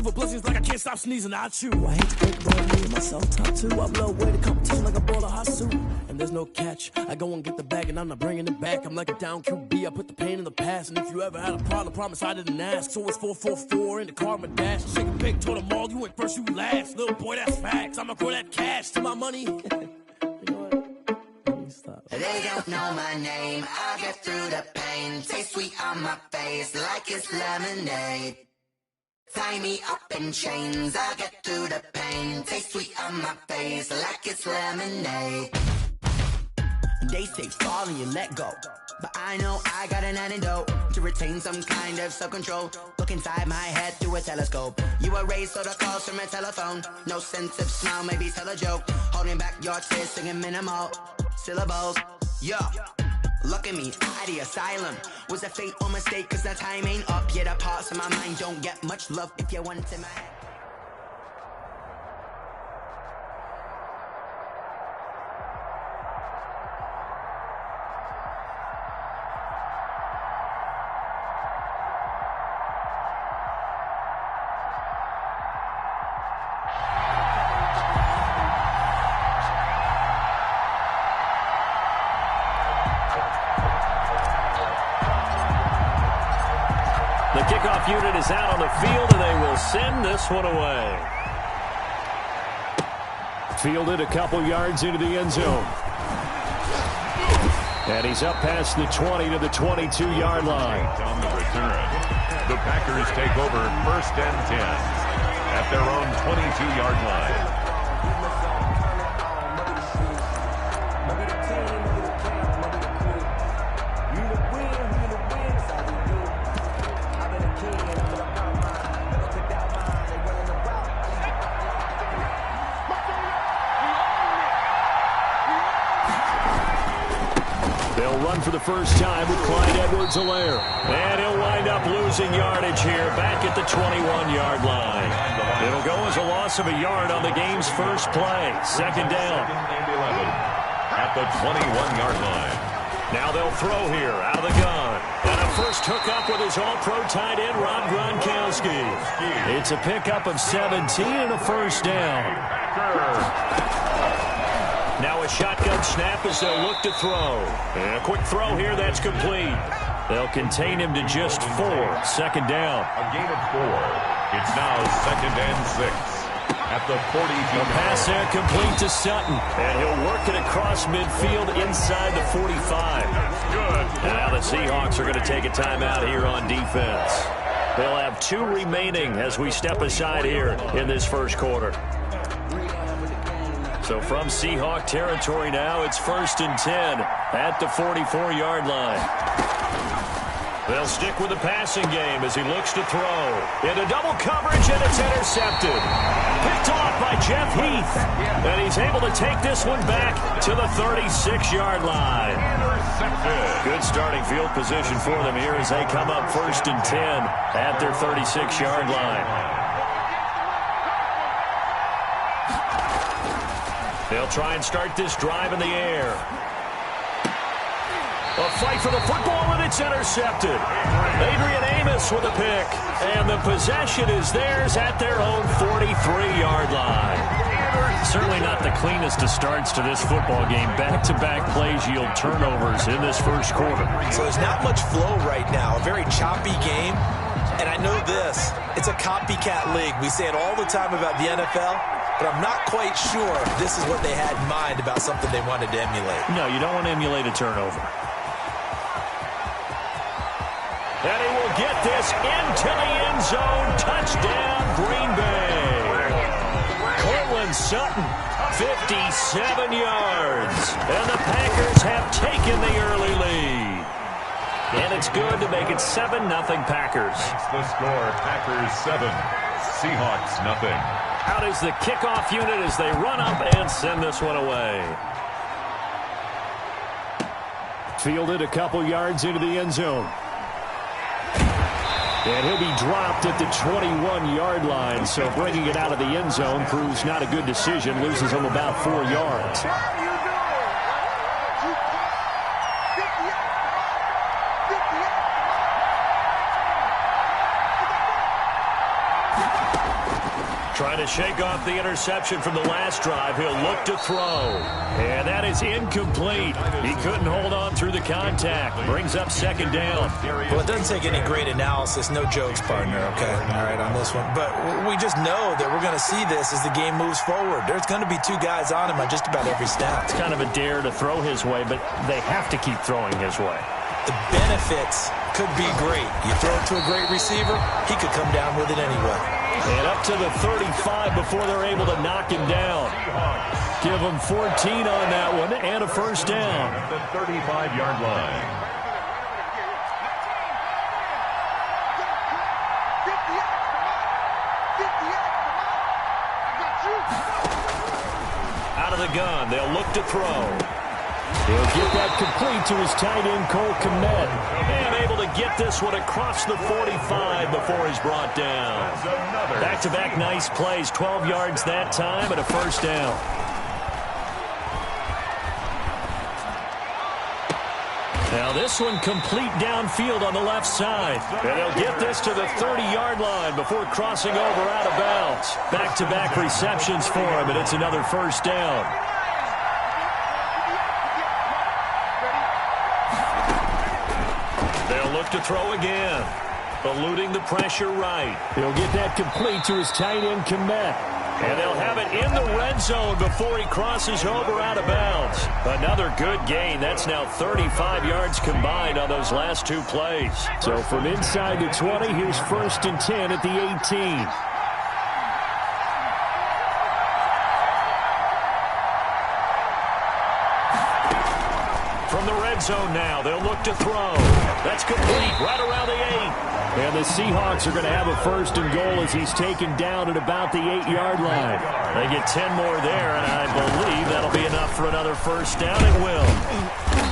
Silver blessings like I can't stop sneezing. I chew. I hate to think about me and myself top two. I blow away the competition like a ball of hot soup. And there's no catch. I go and get the bag and I'm not bringing it back. I'm like a down QB. I put the pain in the past. And if you ever had a problem, promise I didn't ask. So it's 4-4-4 in the car, my dash. Shake a big, told them all you went first, you last. Little boy, that's facts. I'ma grow that cash to my money. You know what? Stop. They don't know my name. I get through the pain. Taste sweet on my face like it's lemonade. Tie me up in chains. I get through the pain. Taste sweet on my face like it's lemonade. They say fall and you let go, but I know I got an antidote to retain some kind of self-control. Look inside my head through a telescope. You erase all the calls from a telephone. No sense of smile, maybe tell a joke. Holding back your tears, singing minimal syllables. Yo, look at me, at the asylum. Was a fate or mistake, cause the time ain't up yet. The parts of my mind don't get much love if you want to my head. The kickoff unit is out on the field, and they will send this one away. Fielded a couple yards into the end zone. And he's up past the 20 to the 22-yard line. On the return, the Packers take over 1st and 10 at their own 22-yard line. They'll run for the first time with Clyde Edwards-Helaire. And he'll wind up losing yardage here back at the 21-yard line. It'll go as a loss of a yard on the game's first play. Second down. At the 21-yard line. Now they'll throw here out of the gun. And a first hookup with his all-pro tight end, Rob Gronkowski. It's a pickup of 17 and a first down. Now a shotgun snap as they'll look to throw. And a quick throw here, that's complete. They'll contain him to just 4. Second down. A gain of 4. It's now 2nd and 6. At the 42. The pass there complete to Sutton. And he'll work it across midfield inside the 45. Good. And now the Seahawks are going to take a timeout here on defense. They'll have 2 remaining as we step aside here in this first quarter. So from Seahawk territory now, it's 1st and 10 at the 44-yard line. They'll stick with the passing game as he looks to throw. Into double coverage, and it's intercepted. Picked off by Jeff Heath. And he's able to take this one back to the 36-yard line. Good starting field position for them here as they come up 1st and 10 at their 36-yard line. They'll try and start this drive in the air. A fight for the football, and it's intercepted. Adrian Amos with a pick. And the possession is theirs at their own 43-yard line. Certainly not the cleanest of starts to this football game. Back-to-back plays yield turnovers in this first quarter. So there's not much flow right now. A very choppy game. And I know this. It's a copycat league. We say it all the time about the NFL. But I'm not quite sure this is what they had in mind about something they wanted to emulate. No, you don't want to emulate a turnover. And he will get this into the end zone. Touchdown, Green Bay. Cortland Sutton, 57 yards. And the Packers have taken the early lead. And it's good to make it 7-0 Packers. That's the score. Packers 7, Seahawks nothing. Out is the kickoff unit as they run up and send this one away. Fielded a couple yards into the end zone. And he'll be dropped at the 21-yard line, so bringing it out of the end zone proves not a good decision. Loses him about 4 yards. Trying to shake off the interception from the last drive. He'll look to throw. And that is incomplete. He couldn't hold on through the contact. Brings up second down. Well, it doesn't take any great analysis. No jokes, partner, okay? All right, on this one. But we just know that we're going to see this as the game moves forward. There's going to be two guys on him on just about every snap. It's kind of a dare to throw his way, but they have to keep throwing his way. The benefits could be great. You throw it to a great receiver, he could come down with it anyway. And up to the 35 before they're able to knock him down. Give him 14 on that one and a first down. At the 35-yard line. Out of the gun, they'll look to throw. He'll get that complete to his tight end, Cole Kmet. And able to get this one across the 45 before he's brought down. Back-to-back nice plays, 12 yards that time and a first down. Now this one complete downfield on the left side. And they'll get this to the 30-yard line before crossing over out of bounds. Back-to-back receptions for him, and it's another first down. They'll look to throw again. Eluding the pressure right. He'll get that complete to his tight end, Kmet. And they'll have it in the red zone before he crosses over out of bounds. Another good gain. That's now 35 yards combined on those last two plays. So from inside the 20, here's 1st and 10 at the 18. From the red zone now, they'll look to throw. That's complete right around the 8. And the Seahawks are going to have a 1st and goal as he's taken down at about the 8-yard line. They get 10 more there, and I believe that'll be enough for another first down. It will.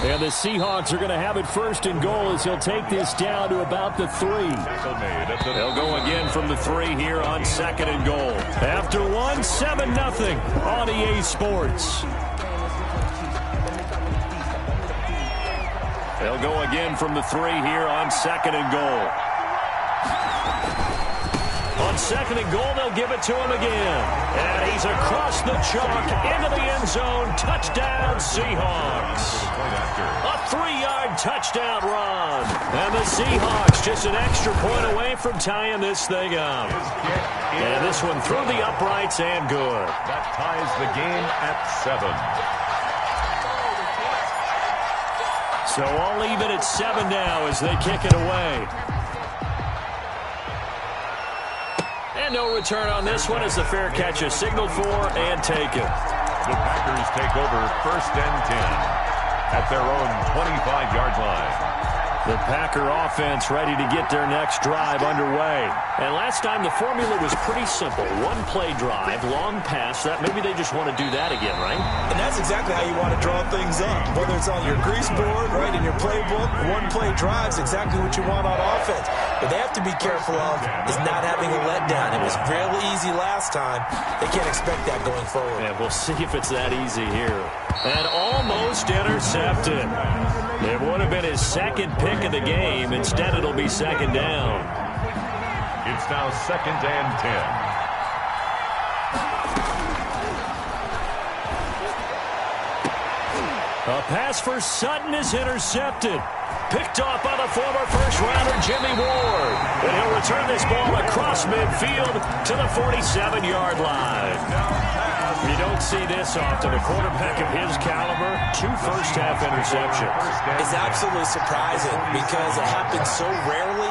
And the Seahawks are going to have it 1st and goal as he'll take this down to about the 3. They'll go again from the 3 here on 2nd and goal. After one, 7-0 on EA Sports. They'll go again from the 3 here on 2nd and goal. On 2nd and goal, they'll give it to him again. And he's across the chalk into the end zone. Touchdown, Seahawks. A 3-yard touchdown run. And the Seahawks just an extra point away from tying this thing up. And this one through the uprights and good. That ties the game at 7. So I'll leave it at 7 now as they kick it away. And no return on this one as the fair catch is signaled for and taken. The Packers take over 1st and 10 at their own 25-yard line. The Packer offense ready to get their next drive underway. And last time the formula was pretty simple. One-play drive, long pass. That maybe they just want to do that again, right? And that's exactly how you want to draw things up. Whether it's on your grease board, right, in your playbook, one-play drive's exactly what you want on offense. What they have to be careful of is not having a letdown. It was real easy last time. They can't expect that going forward. Yeah, we'll see if it's that easy here. And almost intercepted. It would have been his 2nd pick of the game. Instead, it'll be 2nd down. It's now 2nd and 10. A pass for Sutton is intercepted. Picked off by the former first-rounder Jimmy Ward. And he'll return this ball across midfield to the 47-yard line. You don't see this often. A quarterback of his caliber, 2 first-half interceptions. It's absolutely surprising because it happens so rarely.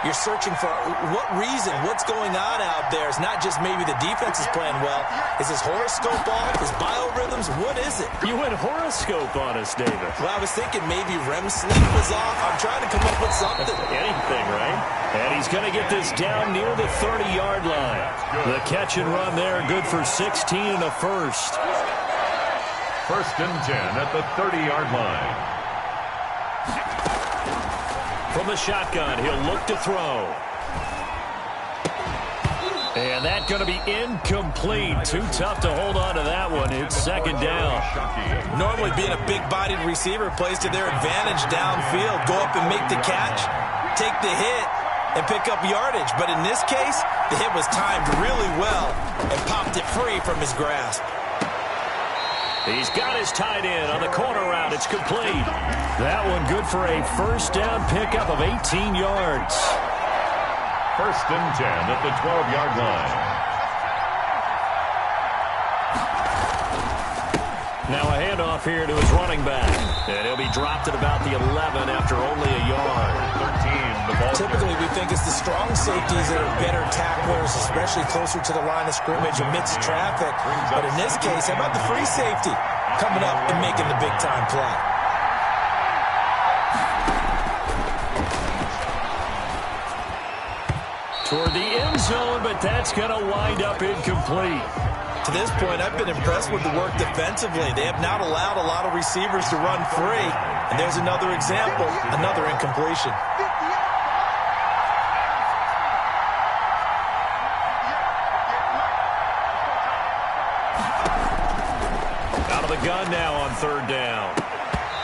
You're searching for what reason, what's going on out there. It's not just maybe the defense is playing well. Is his horoscope off? His biorhythms? What is it? You went horoscope on us, David. Well, I was thinking maybe REM sleep was off. I'm trying to come up with something. Anything, right? And he's going to get this down near the 30-yard line. The catch and run there, good for 16 and a first. 1st and 10 at the 30-yard line. From the shotgun, he'll look to throw. And that's going to be incomplete. Too tough to hold on to that one. It's 2nd down. Normally being a big-bodied receiver plays to their advantage downfield. Go up and make the catch, take the hit, and pick up yardage. But in this case, The hit was timed really well and popped it free from his grasp. He's got his tight end on the corner route. It's complete. That one good for a first down pickup of 18 yards. First and 10 at the 12-yard line. Now a handoff here to his running back. And he'll be dropped at about the 11 after only a yard. 13, the ball. Typically, we think it's the strong safeties that are better tacklers, especially closer to the line of scrimmage amidst traffic. But in this case, how about the free safety coming up and making the big-time play? Toward the end zone, but that's going to wind up incomplete. To this point, I've been impressed with the work defensively. They have not allowed a lot of receivers to run free. And there's another example, another incompletion. Out of the gun now on third down.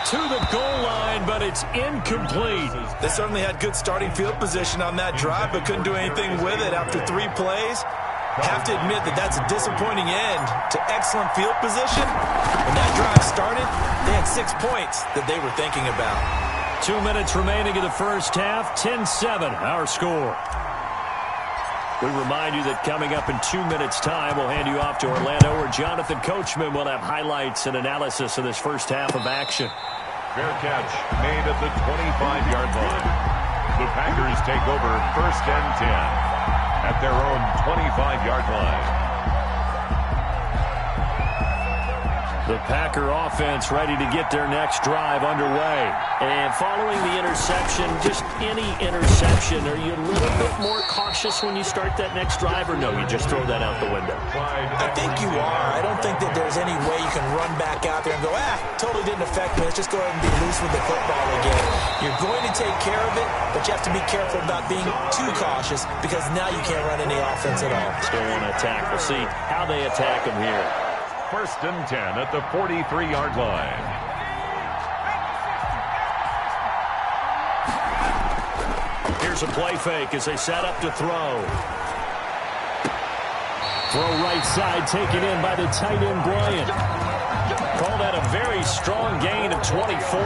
To the goal line, but it's incomplete. They certainly had good starting field position on that drive, but couldn't do anything with it after 3 plays. Have to admit that that's a disappointing end to excellent field position. When that drive started, they had 6 points that they were thinking about. 2 minutes remaining in the first half. 10-7, our score. We remind you that coming up in 2 minutes' time, we'll hand you off to Orlando, where Jonathan Coachman will have highlights and analysis of this first half of action. Fair catch made at the 25-yard line. The Packers take over first and 10 at their own 25-yard line. The Packer offense ready to get their next drive underway. And following the interception, just any interception, are you a little bit more cautious when you start that next drive, or no, you just throw that out the window? I think you are. I don't think that there's any way you can run back out there and go, totally didn't affect me. Let's just go ahead and be loose with the football again. You're going to take care of it, but you have to be careful about being too cautious because now you can't run any offense at all. Still want to attack. We'll see how they attack them here. First and 10 at the 43-yard line. Here's a play fake as they set up to throw. Throw right side taken in by the tight end Bryant. Call that a very strong gain of 24.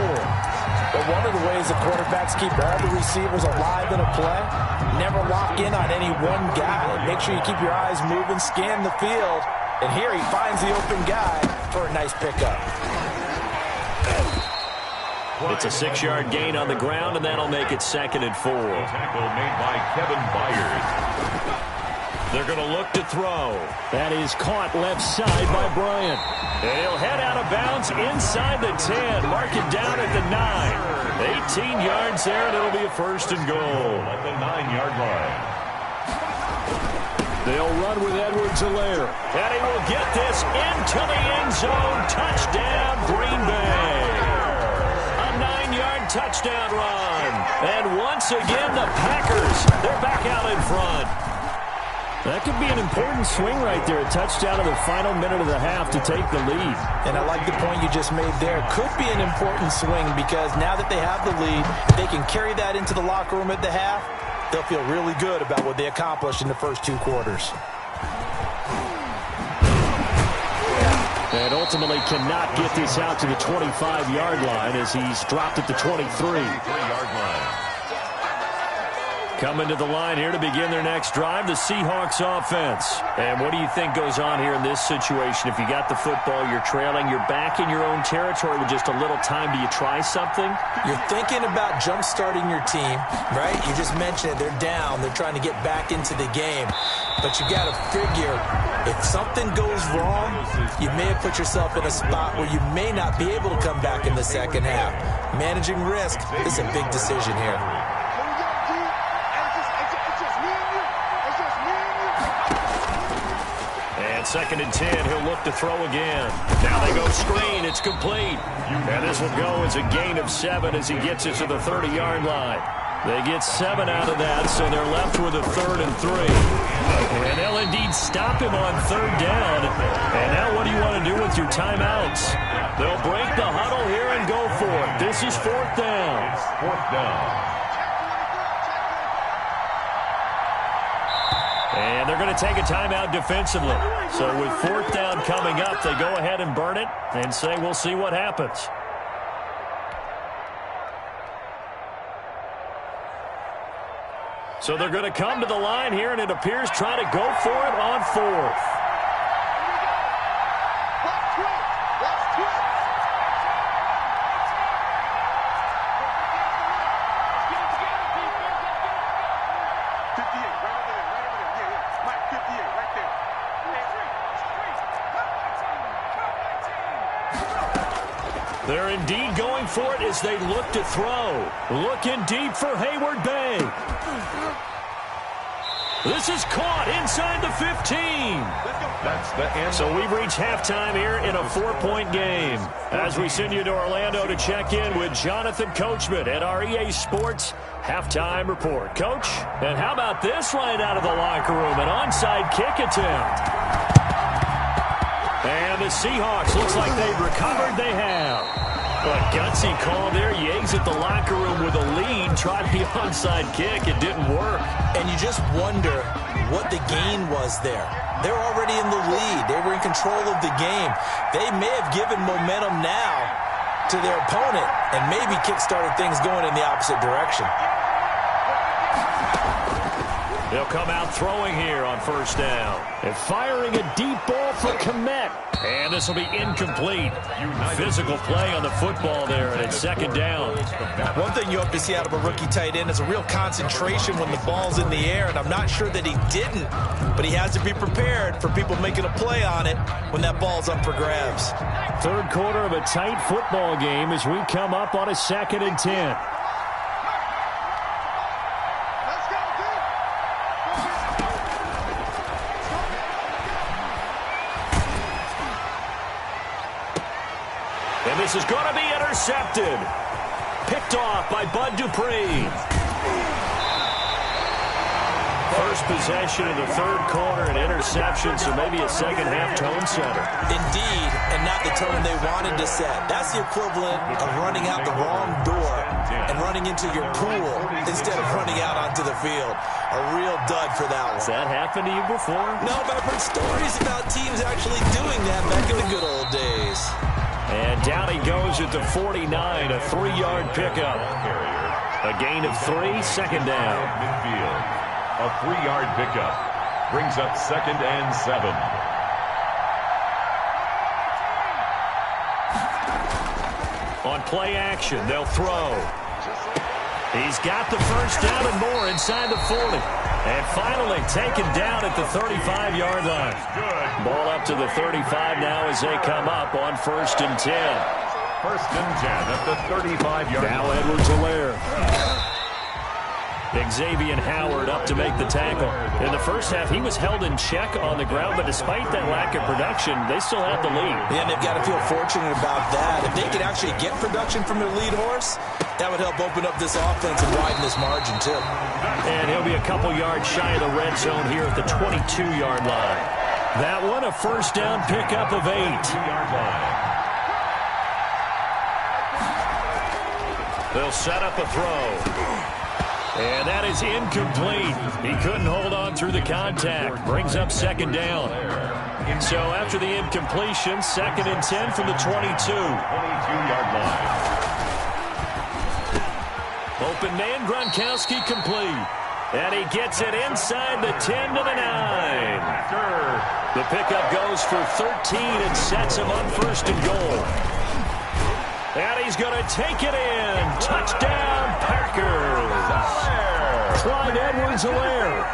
But one of the ways the quarterbacks keep all the receivers alive in a play, never lock in on any one guy. Make sure you keep your eyes moving, scan the field. And here he finds the open guy for a nice pickup. It's a 6-yard gain on the ground, and that'll make it 2nd and 4. Tackle made by Kevin Byard. They're going to look to throw. That is caught left side by Bryant. And he'll head out of bounds inside the 10. Mark it down at the 9. 18 yards there, and it'll be a 1st and goal. At the 9-yard line. They'll run with Edwards-Helaire. And he will get this into the end zone. Touchdown, Green Bay. A 9-yard touchdown run. And once again, the Packers, they're back out in front. That could be an important swing right there. A touchdown in the final minute of the half to take the lead. And I like the point you just made there. Could be an important swing because now that they have the lead, they can carry that into the locker room at the half. They'll feel really good about what they accomplished in the first 2 quarters. And ultimately cannot get this out to the 25-yard line as he's dropped at the 23. 23-yard line. Coming to the line here to begin their next drive, the Seahawks offense. And what do you think goes on here in this situation? If you got the football, you're trailing, you're back in your own territory with just a little time. Do you try something? You're thinking about jump-starting your team, right? You just mentioned it. They're down. They're trying to get back into the game. But you got to figure, if something goes wrong, you may have put yourself in a spot where you may not be able to come back in the second half. Managing risk is a big decision here. And 2nd and 10, he'll look to throw again. Now they go screen, it's complete. And this will go as a gain of 7 as he gets it to the 30-yard line. They get 7 out of that, so they're left with a 3rd and 3. And they'll indeed stop him on 3rd down. And now what do you want to do with your timeouts? They'll break the huddle here and go for it. This is 4th down. 4th down. And they're going to take a timeout defensively. So with 4th down coming up, they go ahead and burn it and say we'll see what happens. So they're going to come to the line here, and it appears try to go for it on 4th. They're indeed going for it as they look to throw. Looking deep for Hayward Bay. This is caught inside the 15. That's the end. So we've reached halftime here in a 4-point game. As we send you to Orlando to check in with Jonathan Coachman at our EA Sports Halftime Report. Coach, and how about this right out of the locker room? An onside kick attempt. And the Seahawks, looks like they've recovered. They have. A gutsy call there. You exit the locker room with a lead. Tried the onside kick. It didn't work. And you just wonder what the gain was there. They're already in the lead. They were in control of the game. They may have given momentum now to their opponent and maybe kick-started things going in the opposite direction. They'll come out throwing here on 1st down. And firing a deep ball for Kmet. And this will be incomplete. Physical play on the football there, and it's 2nd down. One thing you hope to see out of a rookie tight end is a real concentration when the ball's in the air, and I'm not sure that he didn't, but he has to be prepared for people making a play on it when that ball's up for grabs. 3rd quarter of a tight football game as we come up on a 2nd and 10. This is going to be intercepted. Picked off by Bud Dupree. First possession of the 3rd quarter, an interception, so maybe a second-half tone setter. Indeed, and not the tone they wanted to set. That's the equivalent of running out the wrong door and running into your pool instead of running out onto the field. A real dud for that one. Has that happened to you before? No, but I've heard stories about teams actually doing that back in the good old days. And down he goes at the 49, a 3-yard pickup. A gain of 3, 2nd down. Midfield. A 3-yard pickup brings up 2nd and 7. On play action, they'll throw. He's got the 1st down and more inside the 40. And finally taken down at the 35-yard line. Ball up to the 35 now as they come up on 1st and 10. 1st and 10 at the 35-yard line. Now Edwards-Helaire. Xavier Howard up to make the tackle. In the first half, he was held in check on the ground, but despite that lack of production, they still have the lead. Yeah, and they've got to feel fortunate about that. If they could actually get production from their lead horse, that would help open up this offense and widen this margin, too. And he'll be a couple yards shy of the red zone here at the 22-yard line. That one, a 1st down pickup of 8. They'll set up a throw. And that is incomplete. He couldn't hold on through the contact. Brings up 2nd down. So after the incompletion, 2nd and 10 from the 22. 22-yard line. Open man, Gronkowski complete. And he gets it inside the 10 to the 9. The pickup goes for 13 and sets him on 1st and goal. And he's going to take it in. Touchdown, Packers. Clyde Edwards-Helaire.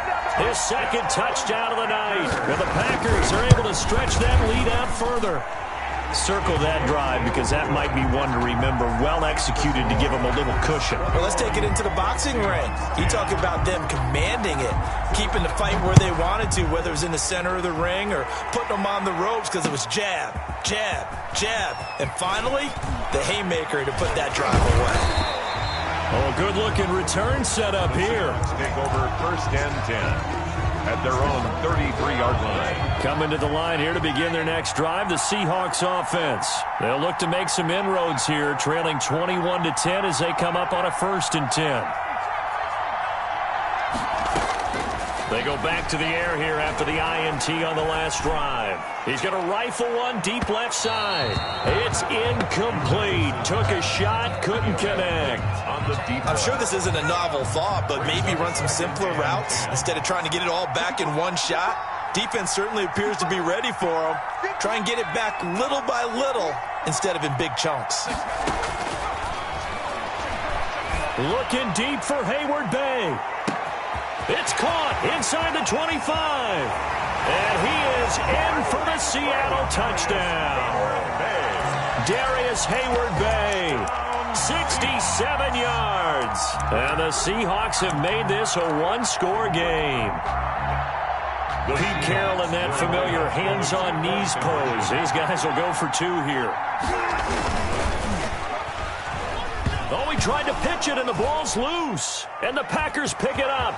His 2nd touchdown of the night. And the Packers are able to stretch that lead out further. Circle that drive because that might be one to remember. Well executed to give them a little cushion. Well, let's take it into the boxing ring. You talk about them commanding it, keeping the fight where they wanted to, whether it was in the center of the ring or putting them on the ropes because it was jab, jab, jab. And finally, the haymaker to put that drive away. Oh, good-looking return set up here. Take over 1st and 10 at their own 33-yard line. Coming to the line here to begin their next drive, the Seahawks offense. They'll look to make some inroads here, trailing 21-10 as they come up on a 1st and 10. They go back to the air here after the INT on the last drive. He's going to rifle one deep left side. It's incomplete. Took a shot, couldn't connect. I'm sure this isn't a novel thought, but maybe run some simpler routes instead of trying to get it all back in one shot. Defense certainly appears to be ready for him. Try and get it back little by little instead of in big chunks. Looking deep for Hayward Bay. It's caught inside the 25. And he is in for the Seattle touchdown. Darius Hayward Bay, 67 yards. And the Seahawks have made this a one-score game. Pete Carroll in that familiar hands-on knees pose. These guys will go for two here. Oh, he tried to pitch it, and the ball's loose. And the Packers pick it up.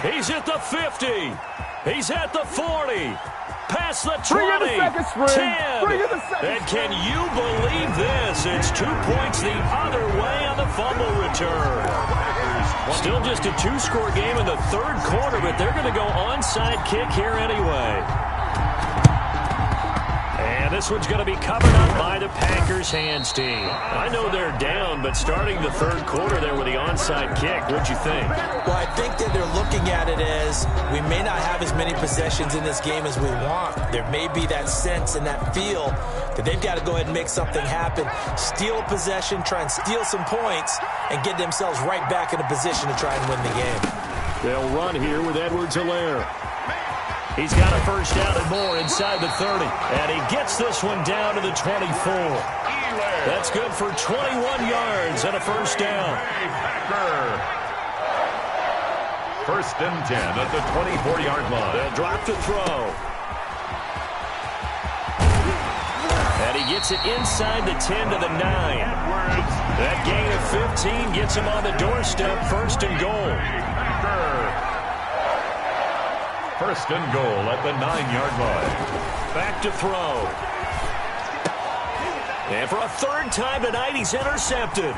He's at the 50. He's at the 40. Past the 20. 10. And can you believe this? It's 2 points the other way on the fumble return. Still just a two-score game in the third quarter, but they're going to go onside kick here anyway. And this one's going to be covered up by the Packers hands team. I know they're down, but starting the third quarter there with the onside kick, what'd you think? Well, I think that they're looking at it as we may not have as many possessions in this game as we want. There may be that sense and that feel that they've got to go ahead and make something happen, steal a possession, try and steal some points, and get themselves right back in a position to try and win the game. They'll run here with Edwards-Helaire. He's got a first down and more inside the 30. And he gets this one down to the 24. That's good for 21 yards and a first down. First and 10 at the 24-yard line. They'll drop the throw. And he gets it inside the 10 to the 9. That gain of 15 gets him on the doorstep, first and goal. First and goal at the 9-yard line. Back to throw. And for a third time tonight, he's intercepted.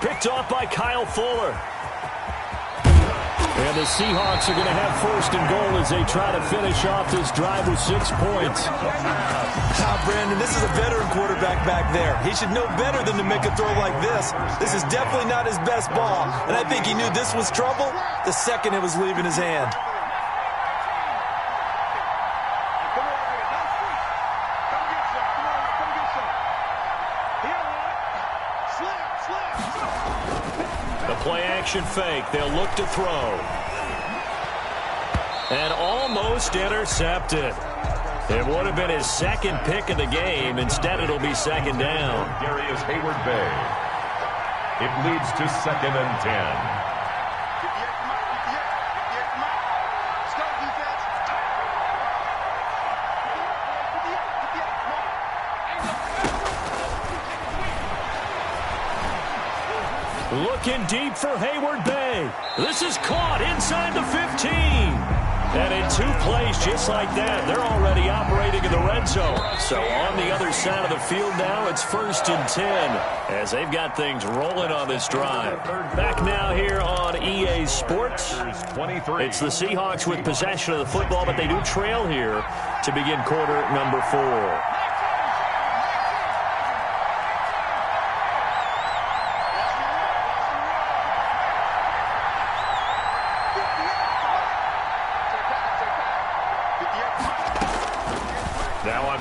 Picked off by Kyle Fuller. And the Seahawks are going to have first and goal as they try to finish off this drive with 6 points. Brandon, this is a veteran quarterback back there. He should know better than to make a throw like this. This is definitely not his best ball. And I think he knew this was trouble the second it was leaving his hand. Play-action fake. They'll look to throw. And almost intercepted. It would have been his second pick of the game. Instead, it'll be second down. Darius Hayward Bay. It leads to second and 10. Looking deep for Hayward Bay. This is caught inside the 15. And in 2 plays just like that, they're already operating in the red zone. So on the other side of the field now, it's first and 10 as they've got things rolling on this drive. Back now here on EA Sports. It's the Seahawks with possession of the football, but they do trail here to begin quarter number 4.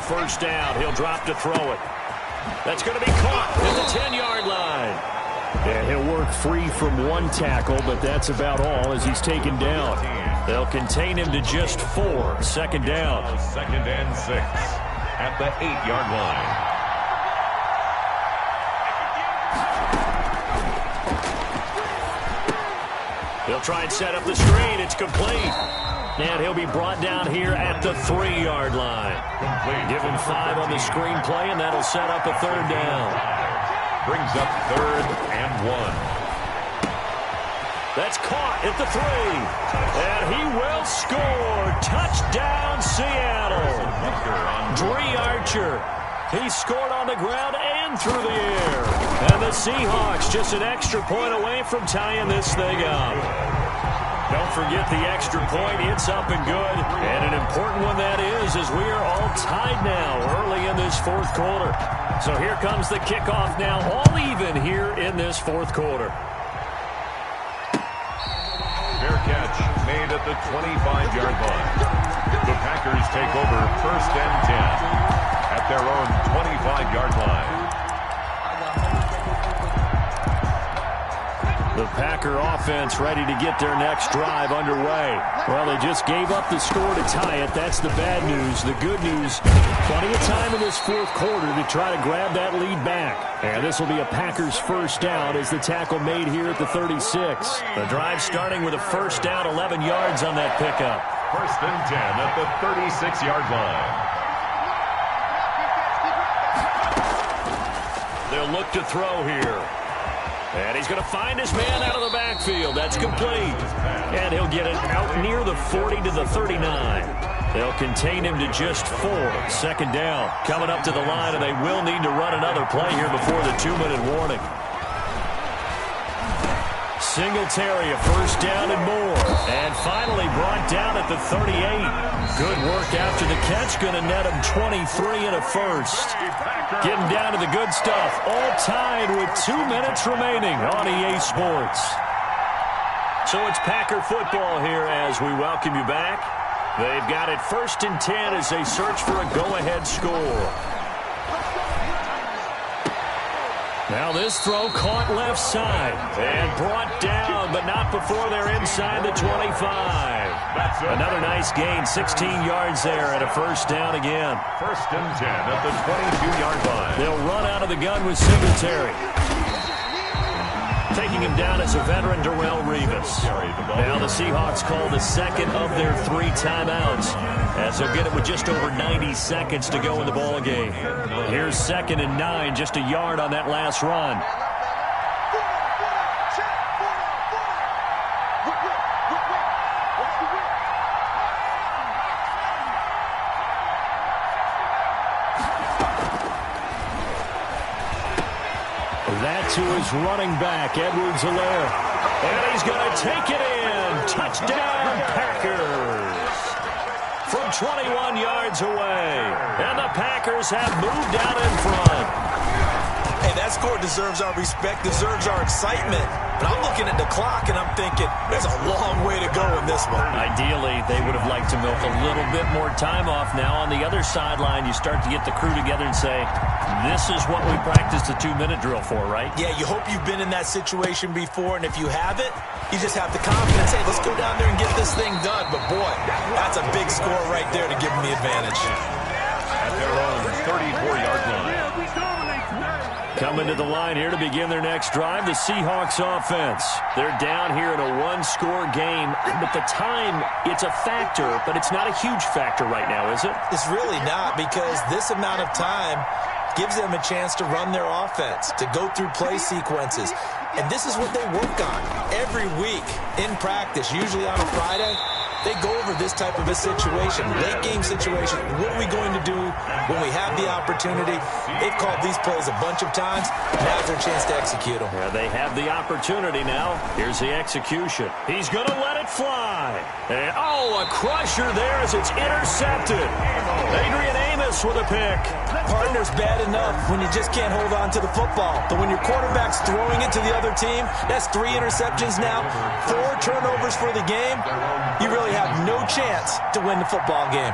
First down. He'll drop to throw it. That's going to be caught at the 10-yard line. And he'll work free from one tackle, but that's about all as he's taken down. They'll contain him to just 4. Second down. Second and 6 at the 8-yard line. They'll try and set up the screen. It's complete. And he'll be brought down here at the 3-yard line. Give him 5 on the screenplay, and that'll set up a third down. Brings up third and 1. That's caught at the 3. And he will score. Touchdown, Seattle. Dre Archer. He scored on the ground and through the air. And the Seahawks just an extra point away from tying this thing up. Don't forget the extra point. It's up and good. And an important one that is, as we are all tied now early in this fourth quarter. So here comes the kickoff now, all even here in this fourth quarter. Fair catch made at the 25-yard line. The Packers take over first and 10 at their own 25-yard line. The Packer offense ready to get their next drive underway. Well, they just gave up the score to tie it. That's the bad news. The good news, plenty of time in this fourth quarter to try to grab that lead back. And this will be a Packers first down as the tackle made here at the 36. The drive starting with a first down, 11 yards on that pickup. First and 10 at the 36-yard line. They'll look to throw here. And he's going to find his man out of the backfield. That's complete. And he'll get it out near the 40 to the 39. They'll contain him to just 4. Second down. Coming up to the line, and they will need to run another play here before the 2-minute warning. Singletary, a first down and more. And finally brought down at the 38. Good work after the catch. Going to net him 23 and a first. Getting down to the good stuff. All tied with 2 minutes remaining on EA Sports. So it's Packer football here as we welcome you back. They've got it first and 10 as they search for a go-ahead score. Now this throw caught left side and brought down, but not before they're inside the 25. Another nice gain, 16 yards there and a first down again. First and 10 at the 22-yard line. They'll run out of the gun with Singletary. Taking him down as a veteran, Darrelle Revis. Now the Seahawks call the second of their 3 timeouts as they'll get it with just over 90 seconds to go in the ball game. Here's 2nd and 9, just a yard on that last run. That to his running back, Edwards-Helaire. And he's going to take it in. Touchdown, Packers. From 21 yards away. And the Packers have moved out in front. Hey, that score deserves our respect, deserves our excitement. But I'm looking at the clock, and I'm thinking, there's a long way to go in this one. Ideally, they would have liked to milk a little bit more time off. Now, on the other sideline, you start to get the crew together and say, this is what we practiced the 2-minute drill for, right? Yeah, you hope you've been in that situation before, and if you haven't, you just have the confidence, hey, let's go down there and get this thing done. But, boy, that's a big score right there to give them the advantage. At their own 34-yard line. Coming to the line here to begin their next drive, the Seahawks offense. They're down here in a one-score game, but the time, it's a factor, but it's not a huge factor right now, is it? It's really not, because this amount of time gives them a chance to run their offense, to go through play sequences. And this is what they work on every week in practice, usually on a Friday. They go over this type of a situation, late-game situation. What are we going to do when we have the opportunity? They've called these plays a bunch of times. Now's their chance to execute them. Yeah, they have the opportunity now. Here's the execution. He's going to let it fly. And, a crusher there as it's intercepted. Adrian Amos with a pick. Partner's bad enough when you just can't hold on to the football. But when your quarterback's throwing it to the other team, that's 3 interceptions now, 4 turnovers for the game. You really have no chance to win the football game.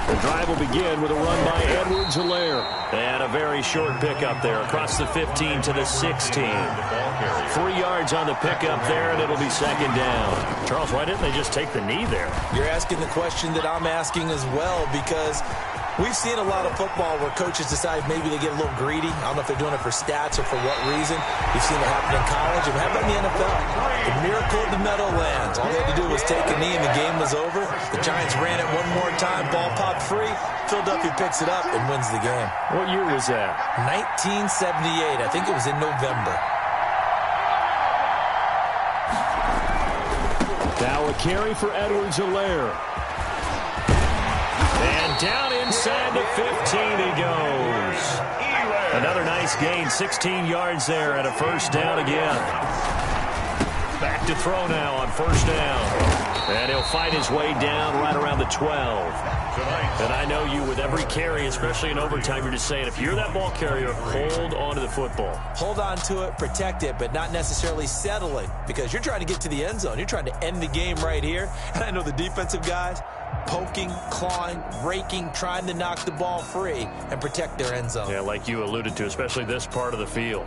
The drive will begin with a run by Edwards-Helaire. And a very short pickup there across the 15 to the 16. 3 yards on the pickup there, and it'll be second down. Charles, why didn't they just take the knee there? You're asking the question that I'm asking as well, because we've seen a lot of football where coaches decide maybe they get a little greedy. I don't know if they're doing it for stats or for what reason. We've seen it happen in college. And how about in the NFL? The miracle of the Meadowlands. All they had to do was take a knee and the game was over. The Giants ran it one more time. Ball popped free. Philadelphia picks it up and wins the game. What year was that? 1978. I think it was in November. Now a carry for Edwards-Helaire. And down inside the 15 he goes. Another nice gain, 16 yards there and a first down again. Back to throw now on first down. And he'll fight his way down right around the 12. And I know you, with every carry, especially in overtime, you're just saying, if you're that ball carrier, hold on to the football. Hold on to it, protect it, but not necessarily settle it, because you're trying to get to the end zone. You're trying to end the game right here. And I know the defensive guys, poking, clawing, raking, trying to knock the ball free and protect their end zone. Yeah, like you alluded to, especially this part of the field.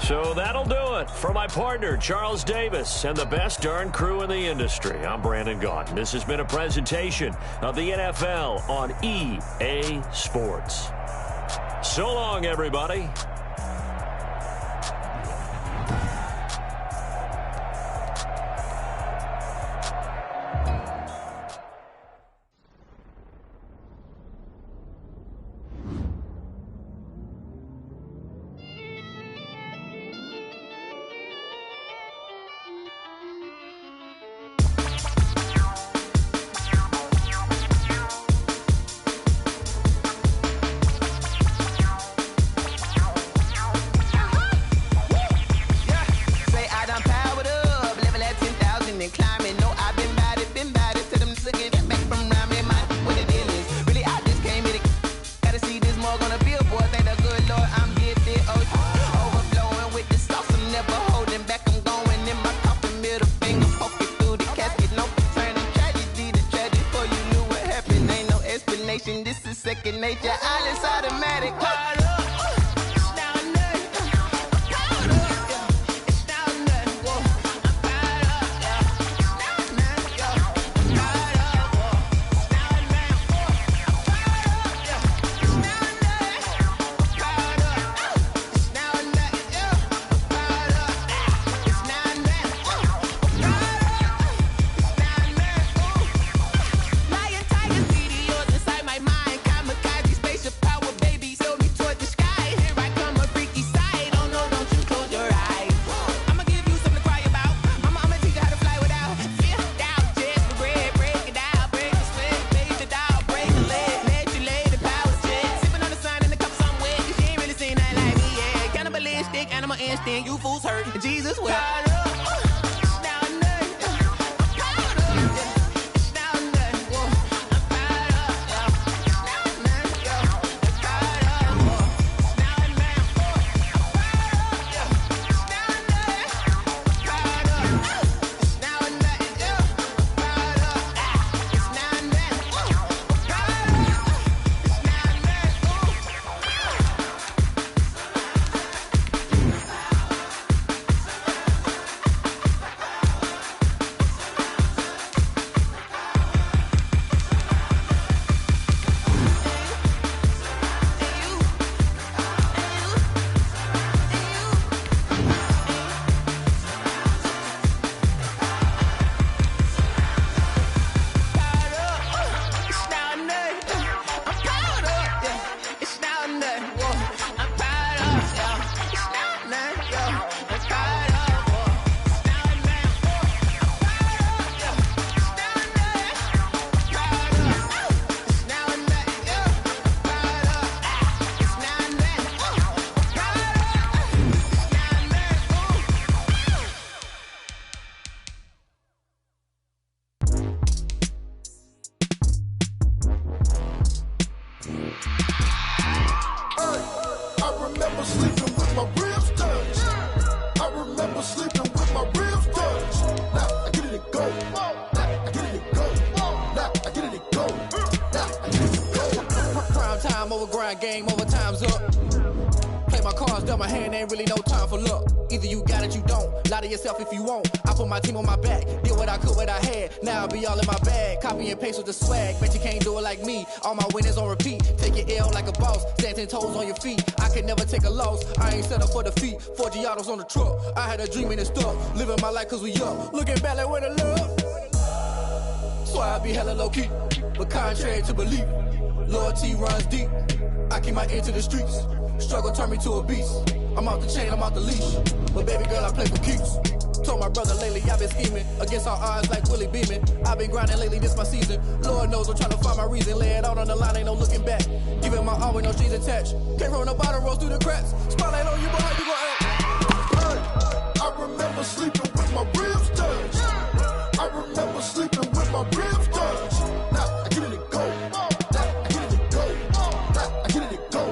So that'll do it for my partner, Charles Davis, and the best darn crew in the industry. I'm Brandon Gaudin. This has been a presentation of the NFL on EA Sports. So long, everybody. This is second nature. All is automatic. You fools hurt. Jesus will. Game over, time's up. Play my cards dealt my hand, ain't really no time for luck. Either you got it, you don't. Lie to yourself if you won't. I put my team on my back, did what I could, what I had. Now I be all in my bag, copy and paste with the swag. Bet you can't do it like me. All my winners on repeat. Take your L like a boss, stand 10 toes on your feet. I can never take a loss. I ain't set up for defeat. 4 Giottos on the truck. I had a dream and it stuck. Living my life cause we up. Looking back like where the love. So I be hella low key, but contrary to belief, loyalty runs deep. I keep my ear to the streets. Struggle turn me to a beast. I'm off the chain, I'm off the leash. But baby girl, I play for keeps. Told my brother lately, I've been scheming against all odds like Willie Beeman. I've been grinding lately, this my season. Lord knows I'm trying to find my reason. Lay it out on the line, ain't no looking back. Giving my all with no strings attached. Came from the bottom, rose through the cracks. Spotlight on you, boy, you gon' act. I remember sleeping with my ribs touched. I remember sleeping with my ribs touched. Now I get it to go. Now I get it to go. Now I get it to go.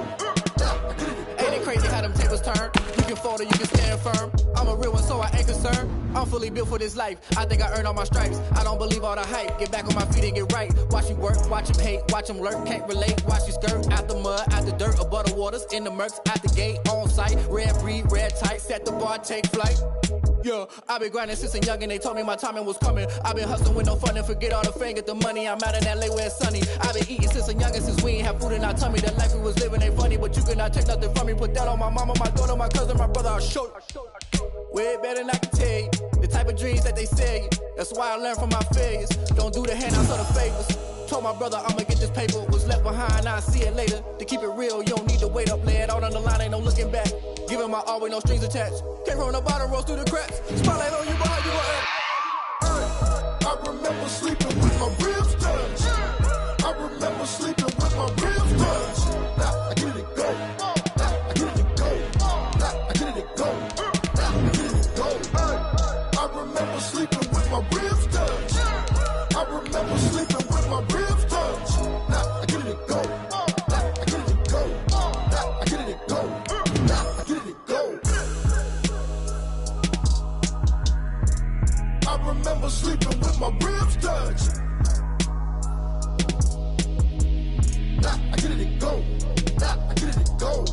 Now I get it to go. Ain't it crazy how them tables turn? You can fold or you can stand firm. I'm a real one, so I ain't concerned. I'm fully built for this life. I think I earned all my stripes. I don't believe all the hype. Get back on my feet and get right. Watch you work, watch him hate, watch him lurk. Can't relate, watch you skirt. Out the mud, out the dirt, above the waters, in the murks, out the gate, on site. Red breed, red tight, set the bar, take flight. Yeah, I been grinding since a youngin', they told me my timing was coming. I been hustling with no fun and forget all the fame, get the money. I'm out in LA where it's sunny. I been eating since a youngin', since we ain't have food in our tummy. The life we was living ain't funny, but you cannot take nothing from me. Put that on my mama, my daughter, my cousin, my brother, I'll show you. Way better than I can tell you. The type of dreams that they sell you. That's why I learned from my failures. Don't do the handouts or the favors. Told my brother I'ma get this paper. Was left behind, I'll see it later. To keep it real, you don't need to wait up. Lay it out on the line, ain't no looking back. Giving my all with no strings attached. Came from the bottom, rose through the cracks. Spotlight on you, boy, you gon' act. I remember sleeping with my ribs touched. I remember sleeping with my ribs touched. Now I get it to go. Now I get it to go. Now I get it to go. Now I get it to go. I remember sleeping with my ribs touched. I remember sleeping with my ribs touched. Now I get it to go. Now I get it to go. Now I get it to go. Now I get it to go. I remember sleeping with my ribs touched. Now I get it to go. Now I get it to go.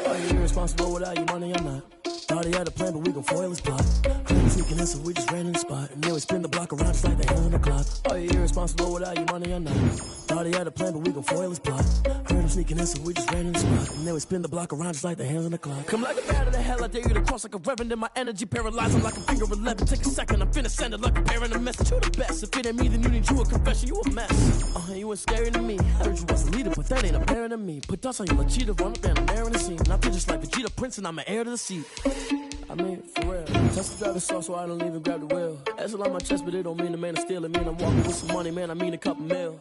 Are you irresponsible without your money or not? Thought he had a plan, but we gon' foil his plot. Couldn't sneaking in, so we just ran in the spot. And then we spin the block around just like the hands on the clock. Are you irresponsible without your money or not? Thought he had a plan, but we gon' foil his plot. Heard him sneaking in, so we just ran in the spot. And then we spin the block around just like the hands on the clock. Come like a bat of the hell, I dare you to cross like a reverend. In my energy paralyzed, I'm like a finger 11. Take a second, I'm finna send it like a bearing a message. You the best, if it ain't me, then you need you a confession. You a mess. You ain't scary to me. Heard you was a leader, but that ain't apparent to me. Put dust on your cheetah, run up and I'm there in the scene. And I feel just like Vegeta Prince, and I'm an heir to the seat. I mean, for real. Touch the driver's soft, so I don't even grab the wheel. That's on my chest, but it don't mean the man is stealing. Mean I'm walking with some money, man, I mean a couple mil.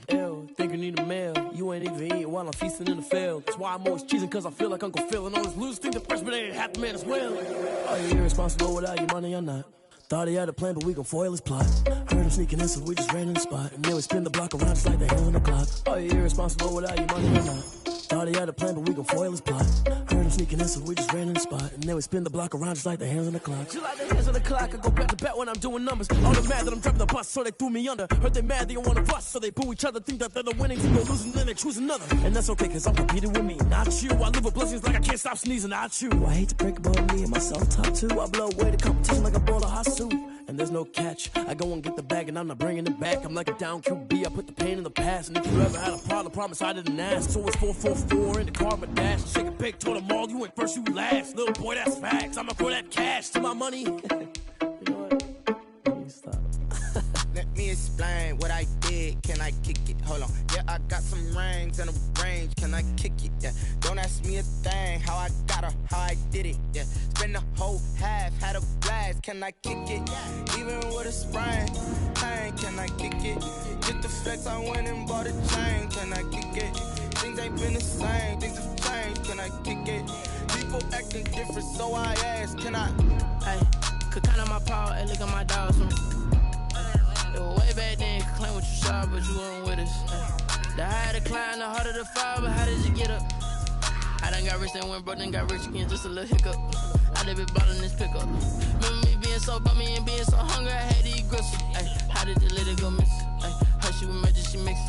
Ew, think you need a meal. You ain't even eating while I'm feasting in the field. That's why I'm always cheesing, cause I feel like Uncle Phil. And all this losers think the freshman ain't half the man as well. Are you irresponsible without your money or not? Thought he had a plan, but we gon' foil his plot. Heard him sneaking in, so we just ran in the spot. And then we spin the block around just like the hands on the clock. Are you irresponsible without your money or not? Thought he had a plan, but we gon' foil his plot. Heard him sneaking in, so we just ran in the spot. And then we spin the block around just like the hands on the clock. Just like the hands on the clock, I go back to back when I'm doing numbers. All the mad that I'm driving the bus, so they threw me under. Heard they mad, they don't wanna bust, so they boo each other. Think that they're the winning team, go losing, then they choose another. And that's okay, cause I'm competing with me, not you. I live with blessings like I can't stop sneezing, not you. I hate to break about me and myself top two. I blow away the competition like a bowl of hot soup. And there's no catch. I go and get the bag and I'm not bringing it back. I'm like a down QB, I put the pain in the past. And if you ever had a problem, promise I didn't ask. So it's 444 in the car, but dash. Shake a big, told them all, you went first, you last. Little boy, that's facts. I'ma throw that cash to my money. You know what? Let me stop. Let me explain what I did. Can I kick it? Hold on. Yeah, I got some rings and a range. Can I kick it? Yeah. Don't ask me a thing. How I got her, how I did it. Yeah. Spend the whole half, had a blast. Can I kick it? Even with a sprain. Pain, can I kick it? Get the flex, I went and bought a chain. Can I kick it? Things ain't been the same. Things have changed. Can I kick it? People acting different, so I ask. Can I? Hey, could count on my power and look at my dogs. Way back then, you could claim what you saw, but you weren't with us. The higher the climb, the harder the fall, but how did you get up? I done got rich and went broke, then got rich again, just a little hiccup. I done been ballin' this pickup. Remember me being so bummy and being so hungry, I had to eat gristle. Ay, how did you let it go miss? Ay, her she was magic, she mixed.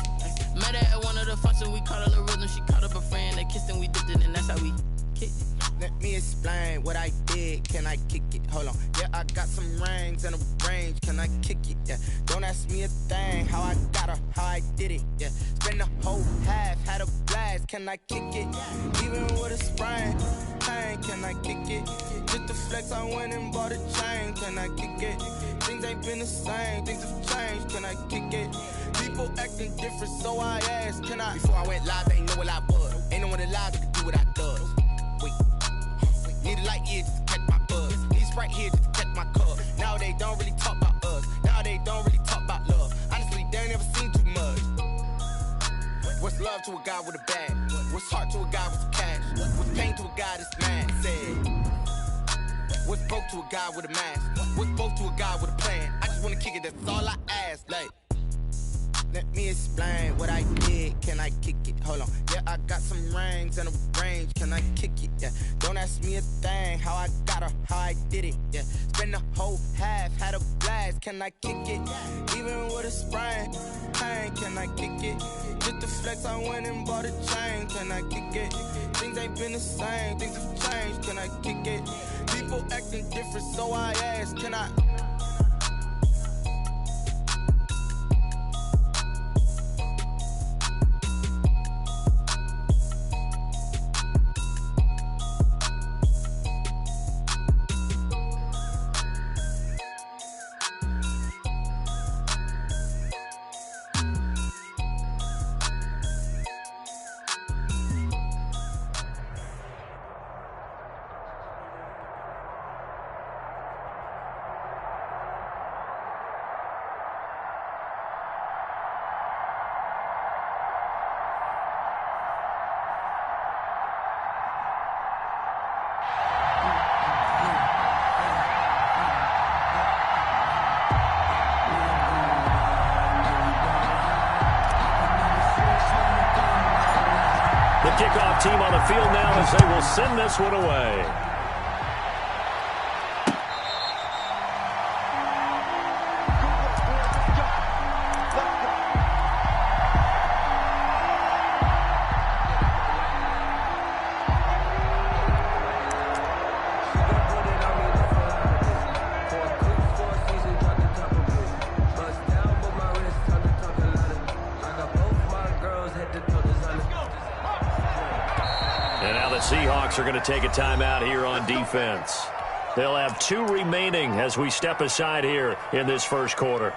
Met her at one of the functions, we caught a little rhythm. She caught up a friend, they kissed and we dipped it, and that's how we kicked it. Let me explain what I did. Can I kick it? Hold on. Yeah, I got some rings and a range. Can I kick it? Yeah. Don't ask me a thing. How I got her, how I did it. Yeah. Spend the whole half, had a blast. Can I kick it? Even with a sprain. Pain, can I kick it? Just the flex, I went and bought a chain. Can I kick it? Things ain't been the same. Things have changed. Can I kick it? People acting different, so I asked, can I? Before I went live, they ain't know what I was. Ain't no one alive that could do what I does. Wait. Need a light here just to catch my buzz. Need Sprite here just to catch my cup. Now they don't really talk about us. Now they don't really talk about love. Honestly, they ain't never seen too much. What's love to a guy with a bag? What's heart to a guy with some cash? What's pain to a guy that's mad? Said. What's broke to a guy with a mask? What's both to a guy with a plan? I just wanna kick it, that's all I ask. Like, let me explain what I did. Can I kick it? Hold on. Yeah, I got some rings and a range. Can I kick it? Yeah. Don't ask me a thing. How I got her, how I did it. Yeah. Spend the whole half, had a blast. Can I kick it? Even with a sprain. Pain, can I kick it? Just the flex, I went and bought a chain. Can I kick it? Things ain't been the same. Things have changed. Can I kick it? People acting different, so I ask, can I? Kickoff team on the field now as they will send this one away. Seahawks are going to take a timeout here on defense. They'll have 2 remaining as we step aside here in this first quarter.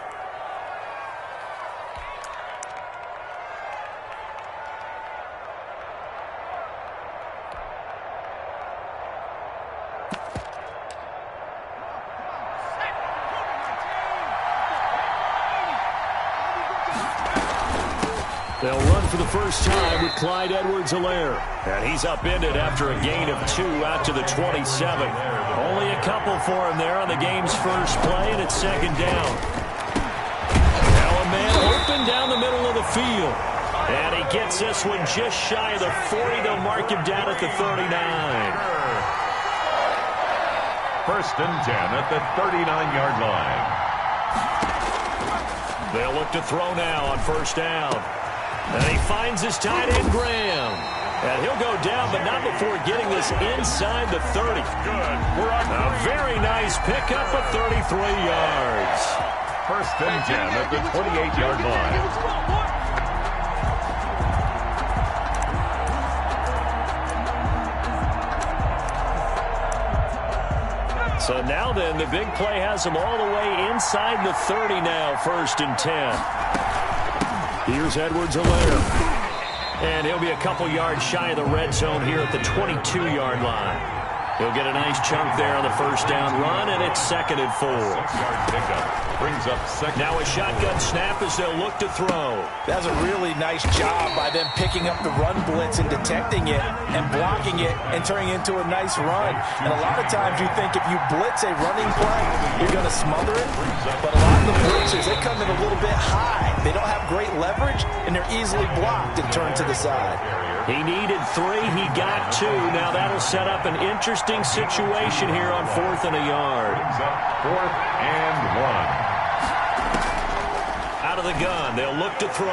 They'll run for the first time with Clyde Edwards-Helaire. And he's upended after a gain of 2 out to the 27. Only a couple for him there on the game's first play, and it's second down. Now a man open down the middle of the field. And he gets this one just shy of the 40. They'll mark him down at the 39. First and 10 at the 39-yard line. They'll look to throw now on first down. And he finds his tight end, Graham. And he'll go down, but not before getting this inside the 30. Good. A very nice pickup of 33 yards. First and 10 at the 28-yard line. So now then, the big play has them all the way inside the 30 now, first and 10. Here's Edwards-Helaire. And he'll be a couple yards shy of the red zone here at the 22-yard line. He'll get a nice chunk there on the first down run, and it's second and 4. 6-yard pickup brings Brings up second. Now a shotgun snap as they'll look to throw. That's a really nice job by them picking up the run blitz and detecting it and blocking it and turning it into a nice run. And a lot of times you think if you blitz a running play, you're going to smother it. But a lot of the blitzers, they come in a little bit high. They don't have great leverage, and they're easily blocked and turned to the side. He needed 3. He got 2. Now that'll set up an interesting situation here on 4th and a yard. 4th and 1. Out of the gun. They'll look to throw.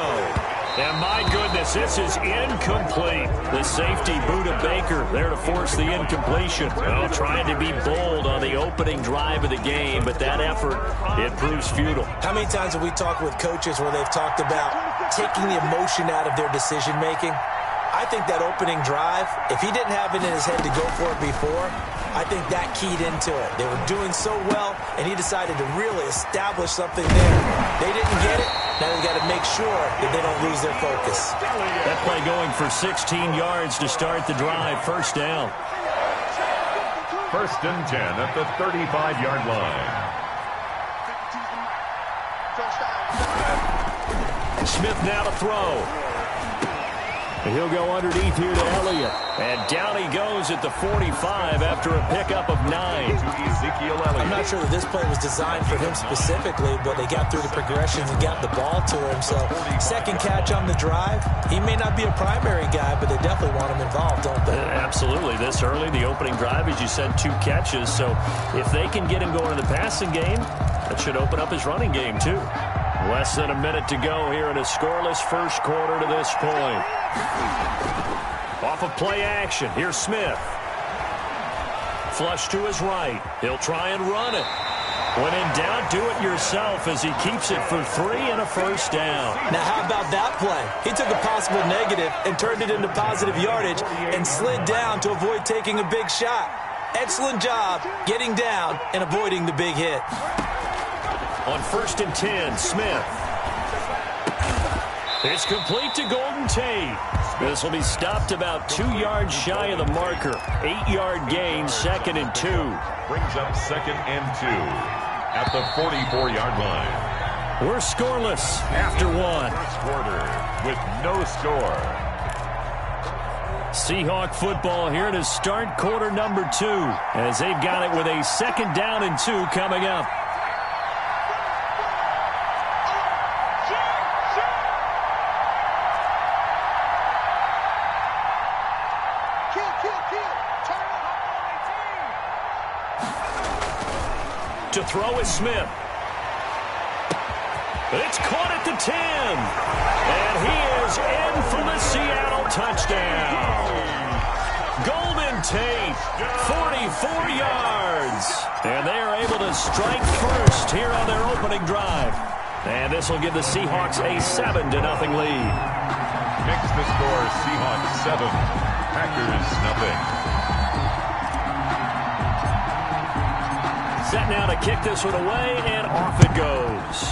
And my goodness, this is incomplete. The safety, Budda Baker, there to force the incompletion. Well, trying to be bold on the opening drive of the game, but that effort, it proves futile. How many times have we talked with coaches where they've talked about taking the emotion out of their decision-making? I think that opening drive, if he didn't have it in his head to go for it before, I think that keyed into it. They were doing so well, and he decided to really establish something there. They didn't get it. Now they've got to make sure that they don't lose their focus. That play going for 16 yards to start the drive. First down. 1st and 10 at the 35-yard line. Smith now to throw. He'll go underneath here to Elliott. And down he goes at the 45 after a pickup of 9. Ezekiel Elliott. I'm not sure that this play was designed for him specifically, but they got through the progressions and got the ball to him. So, second catch on the drive. He may not be a primary guy, but they definitely want him involved, don't they? Absolutely. This early, the opening drive, as you said, 2 catches. So, if they can get him going in the passing game, that should open up his running game, too. Less than a minute to go here in a scoreless first quarter to this point. Off of play action, here's Smith. Flush to his right. He'll try and run it. When in doubt, do it yourself as he keeps it for 3 and a first down. Now, how about that play? He took a possible negative and turned it into positive yardage and slid down to avoid taking a big shot. Excellent job getting down and avoiding the big hit. On 1st and 10, Smith. It's complete to Golden Tate. This will be stopped about 2 yards shy of the marker. 8-yard gain, 2nd and 2. Brings up 2nd and 2 at the 44-yard line. We're scoreless after 1. First quarter with no score. Seahawk football here to start quarter number 2 as they've got it with a 2nd down and 2 coming up. To throw is Smith. It's caught at the 10. And he is in for the Seattle touchdown. Golden Tate, 44 yards. And they are able to strike first here on their opening drive. And this will give the Seahawks a 7-0 lead. Makes the score Seahawks 7, Packers 0. Set now to kick this one away, and off it goes.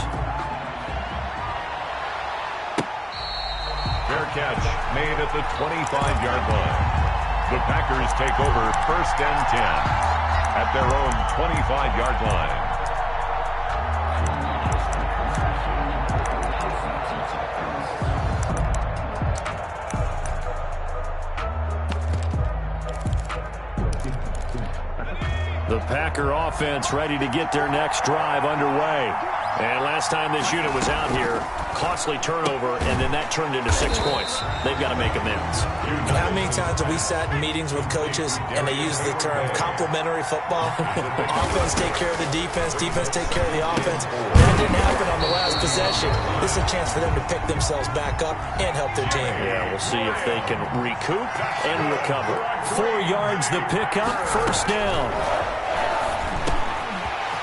Fair catch made at the 25-yard line. The Packers take over 1st and 10 at their own 25-yard line. The Packer offense ready to get their next drive underway. And last time this unit was out here, costly turnover, and then that turned into 6 points. They've got to make amends. How many times have we sat in meetings with coaches and they use the term complementary football? Offense take care of the defense, defense take care of the offense. That didn't happen on the last possession. This is a chance for them to pick themselves back up and help their team. Yeah, we'll see if they can recoup and recover. 4 yards the pickup, first down.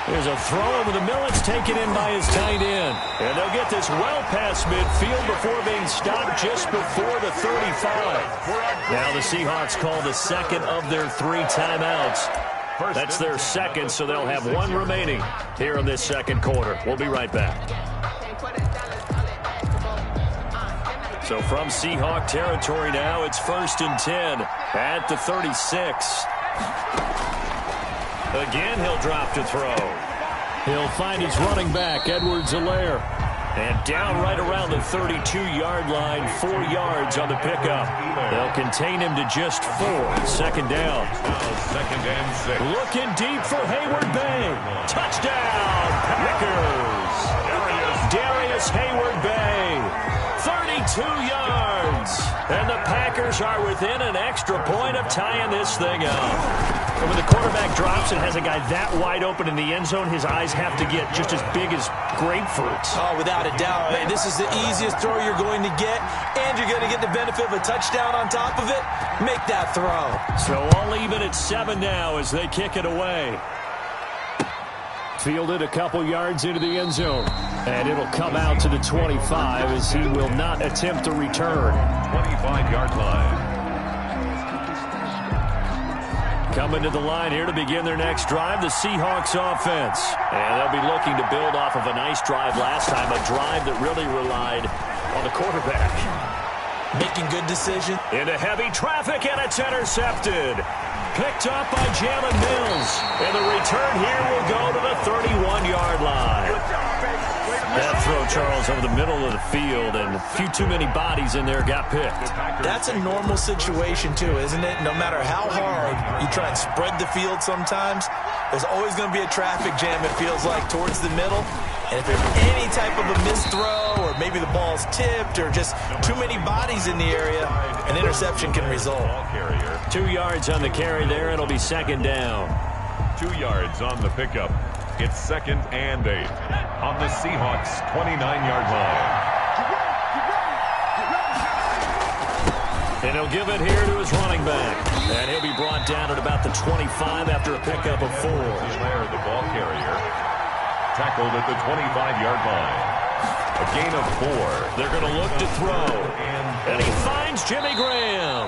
There's a throw over the middle. It's taken in by his tight end. And they'll get this well past midfield before being stopped just before the 35. Now the Seahawks call the second of their 3 timeouts. That's their second, so they'll have 1 remaining here in this second quarter. We'll be right back. So from Seahawk territory now, it's 1st and 10 at the 36. Again, he'll drop to throw. He'll find his running back, Edwards-Helaire. And down right around the 32-yard line, 4 yards on the pickup. They'll contain him to just 4. Second down. Second and 6. Looking deep for Hayward-Bay. Touchdown, Packers. Darius Hayward-Bay. 32 yards. And the Packers are within an extra point of tying this thing up. And when the quarterback drops and has a guy that wide open in the end zone, his eyes have to get just as big as grapefruits. Oh, without a doubt. This is the easiest throw you're going to get, and you're going to get the benefit of a touchdown on top of it. Make that throw. So all even at 7 now as they kick it away. Fielded a couple yards into the end zone. And it'll come out to the 25 as he will not attempt to return. 25-yard line. Coming to the line here to begin their next drive, the Seahawks offense. And they'll be looking to build off of a nice drive last time, a drive that really relied on the quarterback. Making good decision. Into heavy traffic, and it's intercepted. Picked up by Jalen Mills. And the return here will go to the 31-yard line. That throw, Charles, over the middle of the field, and a few too many bodies in there got picked. That's a normal situation, too, isn't it? No matter how hard you try and spread the field sometimes, there's always going to be a traffic jam, it feels like, towards the middle. And if there's any type of a missed throw, or maybe the ball's tipped, or just too many bodies in the area, an interception can result. 2 yards on the carry there. It'll be second down. 2 yards on the pickup. It's second and 8 on the Seahawks' 29-yard line. And he'll give it here to his running back. And he'll be brought down at about the 25 after a pickup of 4. Helaire, the ball carrier, tackled at the 25-yard line. A gain of 4. They're going to look to throw. And he finds Jimmy Graham.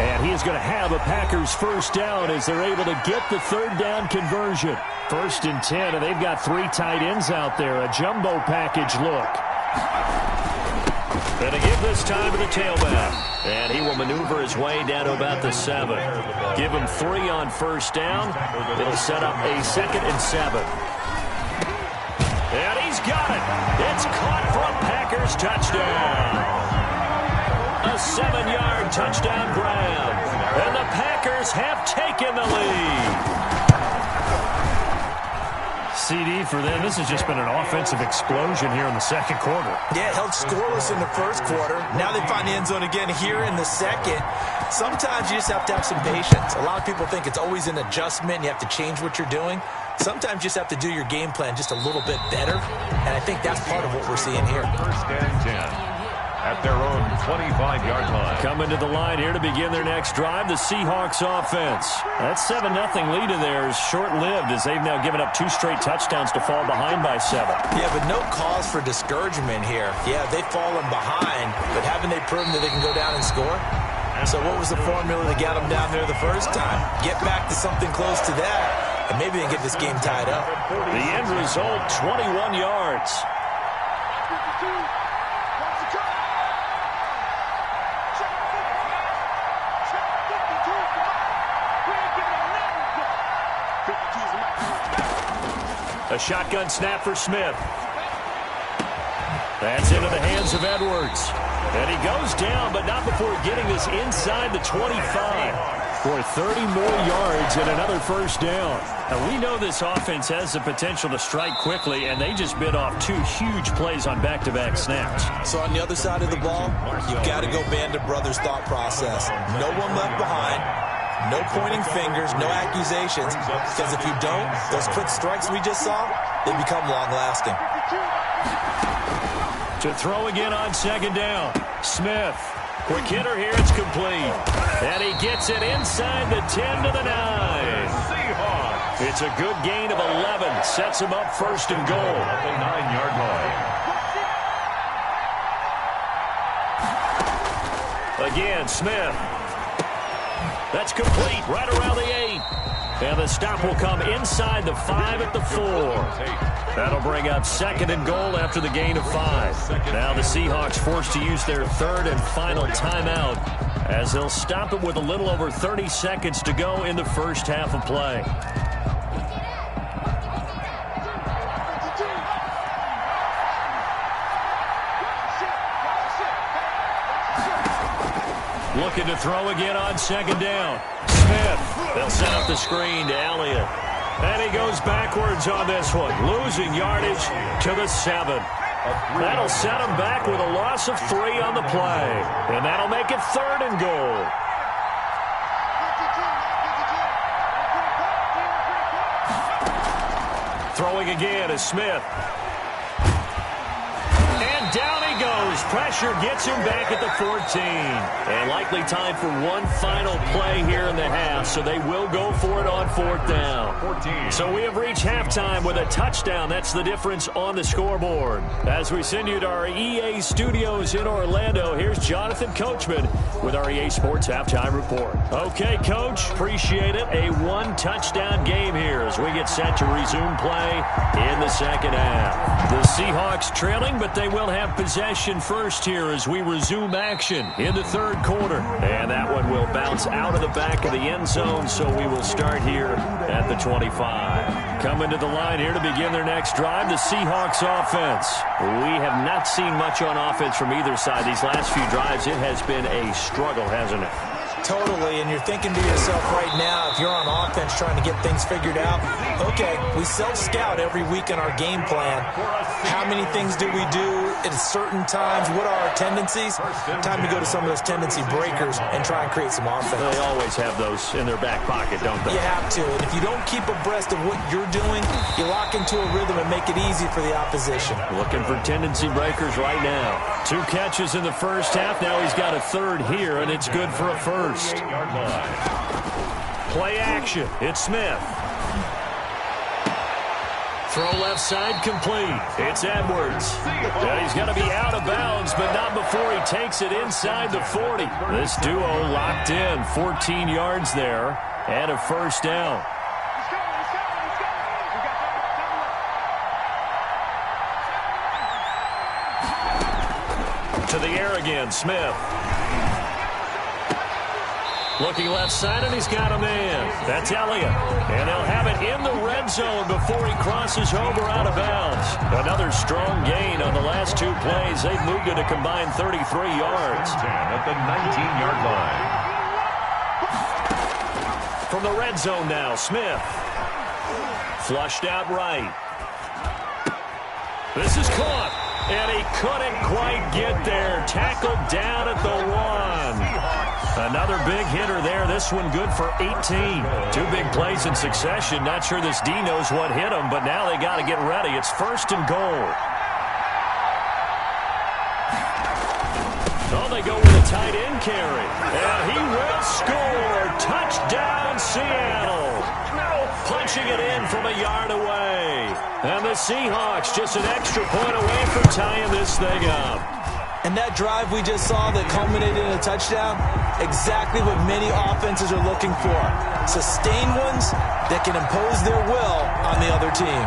And he is going to have a Packers first down as they're able to get the third down conversion. 1st and 10, and they've got 3 tight ends out there. A jumbo package look. And a give this time to the tailback. And he will maneuver his way down to about the 7. Give him 3 on first down. It'll set up a 2nd and 7. And he's got it. It's caught for a Packers touchdown. A 7-yard touchdown grab. And the Packers have taken the lead. CD for them. This has just been an offensive explosion here in the second quarter. Yeah, held scoreless in the first quarter. Now they find the end zone again here in the second. Sometimes you just have to have some patience. A lot of people think it's always an adjustment. You have to change what you're doing. Sometimes you just have to do your game plan just a little bit better. And I think that's part of what we're seeing here. 1st and 10. At their own 25-yard line. Coming to the line here to begin their next drive, the Seahawks offense. That 7-0 lead of theirs short-lived as they've now given up 2 straight touchdowns to fall behind by 7. Yeah, but no cause for discouragement here. Yeah, they've fallen behind, but haven't they proven that they can go down and score? So what was the formula to get them down there the first time? Get back to something close to that, and maybe they can get this game tied up. The end result, 21 yards. A shotgun snap for Smith. That's into the hands of Edwards. And he goes down, but not before getting this inside the 25 for 30 more yards and another first down. Now, we know this offense has the potential to strike quickly, and they just bit off 2 huge plays on back-to-back snaps. So on the other side of the ball, you've got to go Band of Brothers thought process. No one left behind. No pointing fingers, no accusations, because if you don't, those quick strikes we just saw, they become long-lasting. To throw again on second down. Smith, quick hitter here, it's complete. And he gets it inside the 10 to the 9. It's a good gain of 11, sets him up 1st and goal. At the 9-yard line. Again, Smith. That's complete, right around the 8. And the stop will come inside the 5 at the 4. That'll bring up 2nd and goal after the gain of 5. Now the Seahawks forced to use their 3rd and final timeout as they'll stop it with a little over 30 seconds to go in the first half of play. looking to throw again on second down. Smith, they'll set up the screen to Elliott. And he goes backwards on this one, losing yardage to the 7. That'll set him back with a loss of 3 on the play. And that'll make it 3rd and goal. Throwing again is Smith. And down he goes. Pressure gets him back at the 14. And likely time for one final play here in the half, so they will go for it on 4th down. 14. So we have reached halftime with a touchdown. That's the difference on the scoreboard. As we send you to our EA studios in Orlando, here's Jonathan Coachman with our EA Sports Halftime Report. Okay, Coach, appreciate it. A one-touchdown game here as we get set to resume play in the second half. The Seahawks trailing, but they will have possession first here as we resume action in the 3rd quarter. And that one will bounce out of the back of the end zone, so we will start here at the 25. Coming to the line here to begin their next drive, the Seahawks offense. We have not seen much on offense from either side these last few drives. It has been a struggle, hasn't it? Totally, and you're thinking to yourself right now, if you're on offense trying to get things figured out, okay, we self-scout every week in our game plan. How many things do we do at certain times? What are our tendencies? Time to go to some of those tendency breakers and try and create some offense. They always have those in their back pocket, don't they? You have to, and if you don't keep abreast of what you're doing, you lock into a rhythm and make it easy for the opposition. Looking for tendency breakers right now. 2 catches in the first half. Now he's got a 3rd here, and it's good for a 1st. Play action. It's Smith. Throw left side complete. It's Edwards. And he's going to be out of bounds, but not before he takes it inside the 40. This duo locked in. 14 yards there and a 1st down. To the air again, Smith. Looking left side, and he's got a man. That's Elliott. And they'll have it in the red zone before he crosses over out of bounds. Another strong gain on the last 2 plays. They've moved it a combined 33 yards. 10 at the 19-yard line. From the red zone now, Smith. Flushed out right. This is caught. And he couldn't quite get there. Tackled down at the 1. Another big hitter there. This one good for 18. 2 big plays in succession. Not sure this D knows what hit him, but now they got to get ready. It's 1st and goal. Oh, they go with a tight end carry. And he will score. Touchdown, Seattle. Punching it in from a yard away. And the Seahawks just an extra point away from tying this thing up. And that drive we just saw that culminated in a touchdown, exactly what many offenses are looking for. Sustained ones that can impose their will on the other team.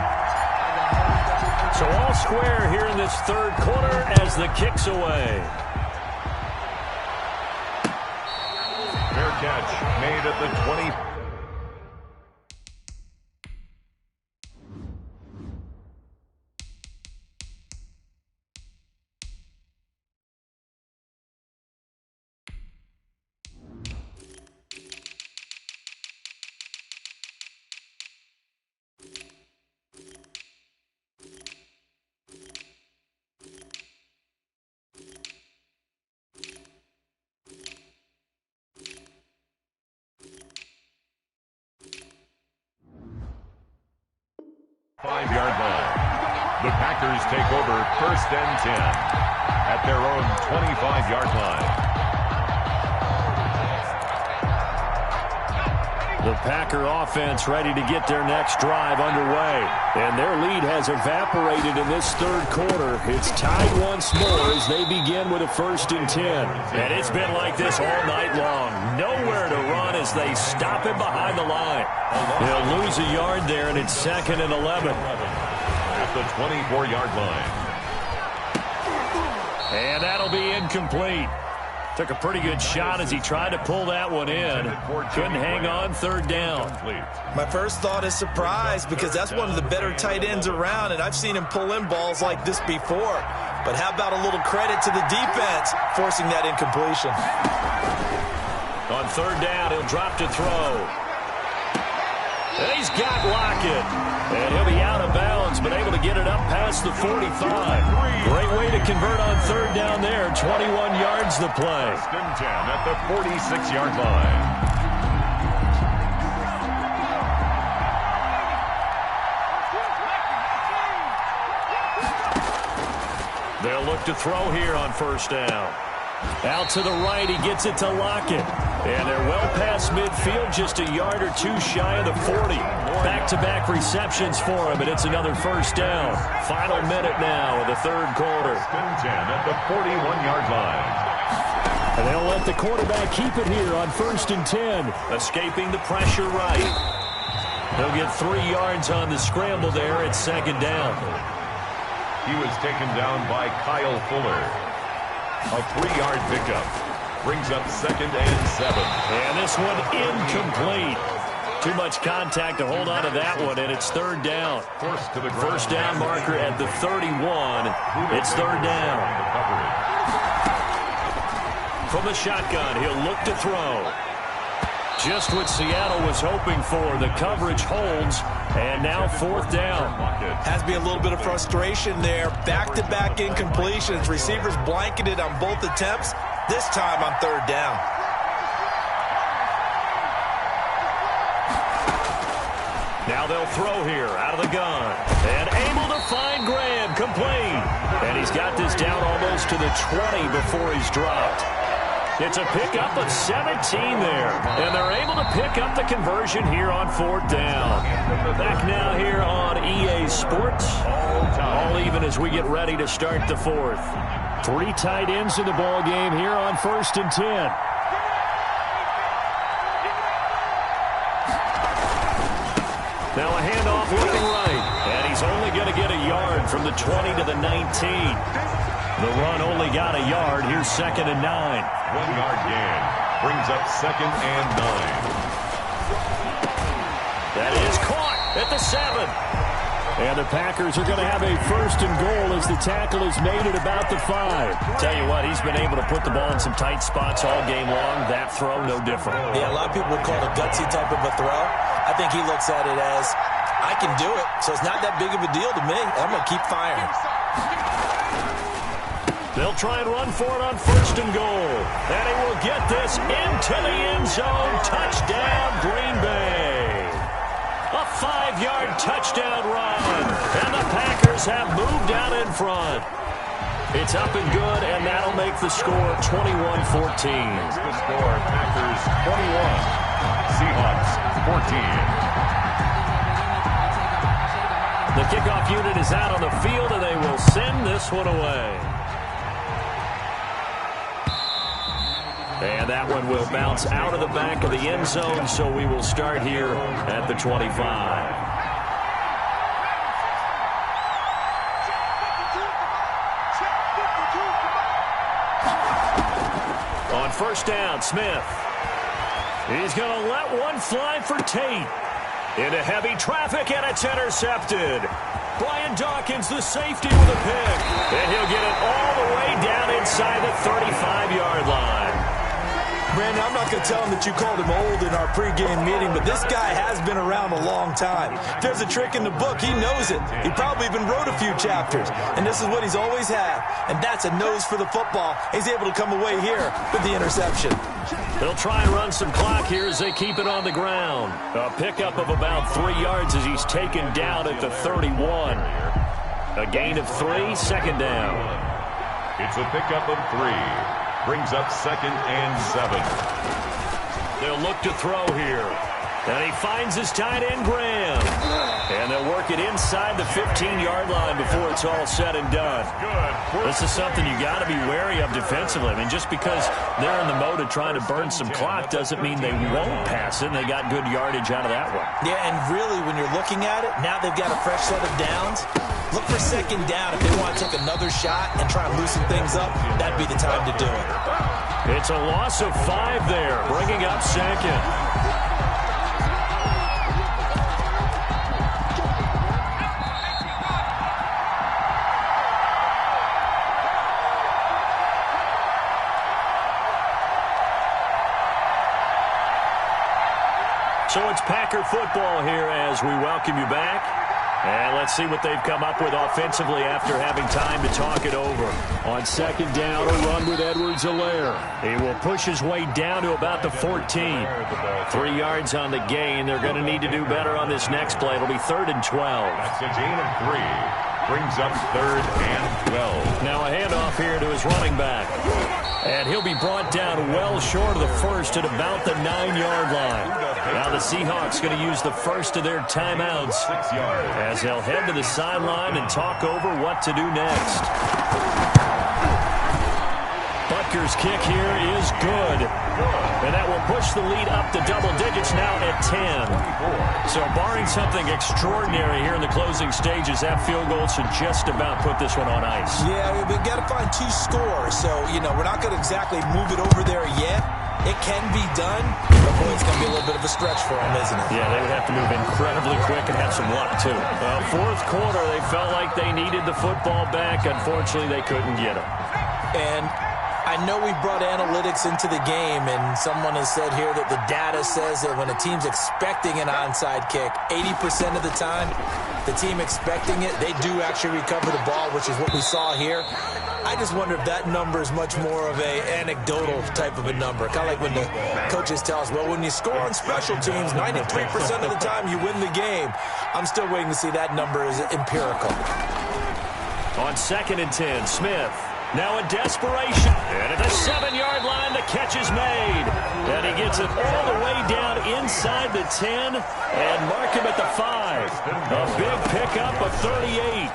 So all square here in this 3rd quarter as the kick's away. Fair catch made at the 20. The Packers take over 1st and 10 at their own 25-yard line. The Packer offense ready to get their next drive underway. And their lead has evaporated in this 3rd quarter. It's tied once more as they begin with a 1st and 10. And it's been like this all night long. Nowhere to run as they stop him behind the line. They'll lose a yard there, and it's 2nd and 11. At the 24-yard line. And that'll be incomplete. Took a pretty good shot as he tried to pull that one in. Couldn't hang on. 3rd down. My first thought is surprise because that's one of the better tight ends around, and I've seen him pull in balls like this before. But how about a little credit to the defense forcing that incompletion? On third down, he'll drop to throw. And he's got Lockett. And he'll be out of bounds, but able to get it up past the 45. Great way to convert on third down there. 21 yards the play. First and 10 at the 46-yard line. They'll look to throw here on first down. Out to the right, he gets it to Lockett. And they're well past midfield, just a yard or two shy of the 40. Back-to-back receptions for him, and it's another first down. Final minute now of the third quarter. First and 10 at the 41-yard line. And they'll let the quarterback keep it here on first and 10. Escaping the pressure right. He'll get 3 yards on the scramble there at second down. He was taken down by Kyle Fuller. A 3-yard pickup. Brings up second and 7. And this one incomplete. Too much contact to hold on to that one, and it's third down. First down marker at the 31. It's third down. From the shotgun, he'll look to throw. Just what Seattle was hoping for. The coverage holds, and now fourth down. Has to be a little bit of frustration there. Back-to-back incompletions. Receivers blanketed on both attempts. This time on third down. Now they'll throw here out of the gun. And able to find Graham, complete. And he's got this down almost to the 20 before he's dropped. It's a pickup of 17 there. And they're able to pick up the conversion here on fourth down. Back now here on EA Sports. All even as we get ready to start the fourth. 3 tight ends in the ball game here on first and 10. Now a handoff looking right. And he's only going to get a yard from the 20 to the 19. The run only got a yard. Here's second and 9. 1-yard gain. Brings up second and 9. That is caught at the 7. And the Packers are going to have a first and goal as the tackle is made at about the 5. Tell you what, he's been able to put the ball in some tight spots all game long. That throw, no different. Yeah, a lot of people would call it a gutsy type of a throw. I think he looks at it as, I can do it, so it's not that big of a deal to me. I'm going to keep firing. They'll try and run for it on first and goal. And he will get this into the end zone. Touchdown, Green Bay. A 5-yard touchdown run. And the Packers have moved out in front. It's up and good, and that'll make the score 21-14. The score, Packers 21, Seahawks 14. The kickoff unit is out on the field, and they will send this one away. And that one will bounce out of the back of the end zone, so we will start here at the 25. On first down, Smith. He's going to let one fly for Tate. Into heavy traffic, and it's intercepted. Brian Dawkins, the safety, with a pick. And he'll get it all the way down inside the 35-yard line. Brandon, I'm not going to tell him that you called him old in our pregame meeting, but this guy has been around a long time. If there's a trick in the book, he knows it. He probably even wrote a few chapters, and this is what he's always had, and that's a nose for the football. He's able to come away here with the interception. They'll try and run some clock here as they keep it on the ground. A pickup of about 3 yards as he's taken down at the 31. A gain of 3, second down. It's a pickup of 3. Brings up second and 7. They'll look to throw here. And he finds his tight end, Graham. And they'll work it inside the 15-yard line before it's all said and done. This is something you got to be wary of defensively. I mean, just because they're in the mode of trying to burn some clock doesn't mean they won't pass it. And they got good yardage out of that one. Yeah, and really, when you're looking at it, now they've got a fresh set of downs. Look for second down if they want to take another shot and try and loosen things up. That'd be the time to do it. It's a loss of 5 there, bringing up second. So it's Packer football here as we welcome you back. And let's see what they've come up with offensively after having time to talk it over. On second down, a run with Edwards-Helaire. He will push his way down to about the 14. 3 yards on the gain. They're going to need to do better on this next play. It'll be 3rd and 12. That's a gain of 3. Brings up 3rd and 12. Now a handoff here to his running back. And he'll be brought down well short of the first at about the 9-yard line. Now the Seahawks going to use the first of their timeouts 6 yards. as they'll head to the sideline and talk over what to do next. Butker's kick here is good. And that will push the lead up to double digits now at 10. So barring something extraordinary here in the closing stages, that field goal should just about put this one on ice. Yeah, we've got to find 2 scores. So, we're not going to exactly move it over there yet. It can be done, but boy, it's going to be a little bit of a stretch for them, isn't it? Yeah, they would have to move incredibly quick and have some luck, too. Well, fourth quarter, they felt like they needed the football back. Unfortunately, they couldn't get it. And I know we brought analytics into the game, and someone has said here that the data says that when a team's expecting an onside kick, 80% of the time, the team expecting it, they do actually recover the ball, which is what we saw here. I just wonder if that number is much more of an anecdotal type of a number. Kind of like when the coaches tell us, well, when you score on special teams, 93% of the time you win the game. I'm still waiting to see that number is empirical. On 2nd and 10, Smith. Now in desperation. And at the 7-yard line, the catch is made. And he gets it all the way down inside the 10 and mark him at the 5. A big pickup of 38.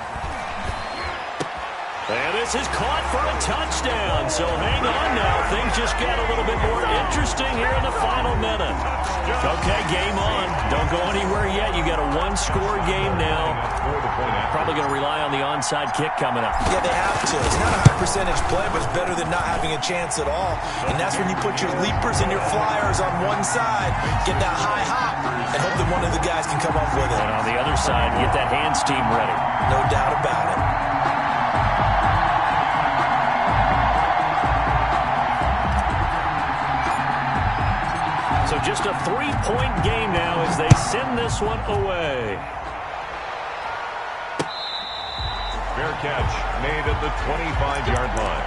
And this is caught for a touchdown. So hang on now. Things just got a little bit more interesting here in the final minute. Okay, game on. Don't go anywhere yet. You got a 1-score game now. Probably going to rely on the onside kick coming up. Yeah, they have to. It's not a high percentage play, but it's better than not having a chance at all. And that's when you put your leapers and your flyers on one side, get that high hop, and hope that one of the guys can come up with it. And on the other side, get that hands team ready. No doubt about it. So just a 3-point game now as they send this one away. Fair catch made at the 25-yard line.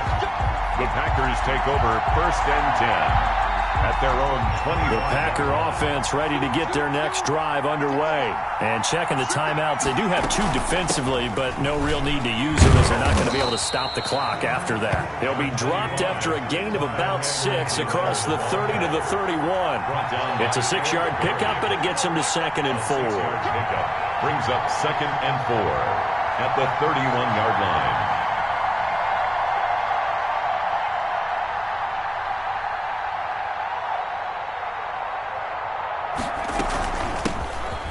The Packers take over 1st and 10 at their own 20. The Packer offense ready to get their next drive underway. And checking the timeouts. They do have 2 defensively, but no real need to use them as they're not going to be able to stop the clock after that. They'll be dropped after a gain of about 6 across the 30 to the 31. It's a 6-yard pickup, but it gets them to 2nd and 4. Brings up 2nd and 4 at the 31-yard line.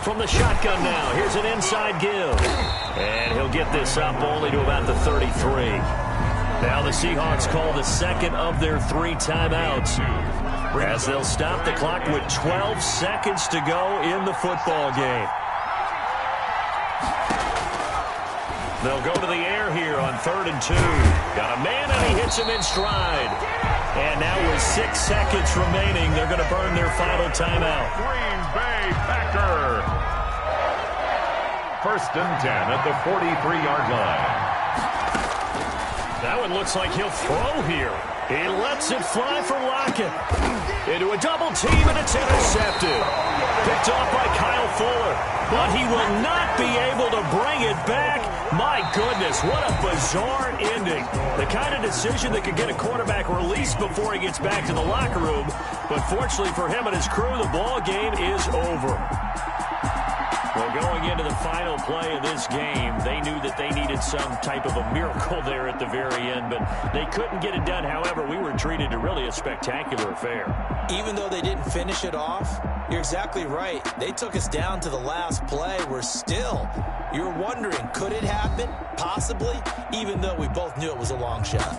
From the shotgun now, here's an inside give. And he'll get this up only to about the 33. Now the Seahawks call the 2nd of their 3 timeouts, as they'll stop the clock with 12 seconds to go in the football game. They'll go to the air here on 3rd and 2. Got a man, and he hits him in stride. And now with 6 seconds remaining, they're going to burn their final timeout. Green Bay Packer. 1st and 10 at the 43-yard line. That one looks like he'll throw here. He lets it fly for Lockett. Into a double team, and it's intercepted. Picked off by Kyle Fuller. But he will not be able to bring it back. My goodness, what a bizarre ending. The kind of decision that could get a quarterback released before he gets back to the locker room. But fortunately for him and his crew, the ball game is over. Well, going into the final play of this game, they knew that they needed some type of a miracle there at the very end, but they couldn't get it done. However, we were treated to really a spectacular affair. Even though they didn't finish it off, you're exactly right. They took us down to the last play. We're still, you're wondering, could it happen? Possibly, even though we both knew it was a long shot.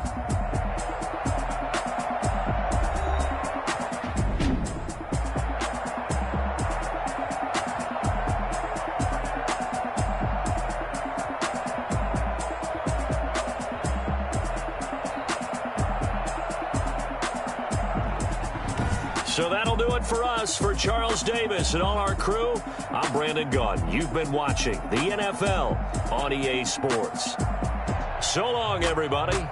So that'll do it for us. For Charles Davis and all our crew, I'm Brandon Gaudin. You've been watching the NFL on EA Sports. So long, everybody.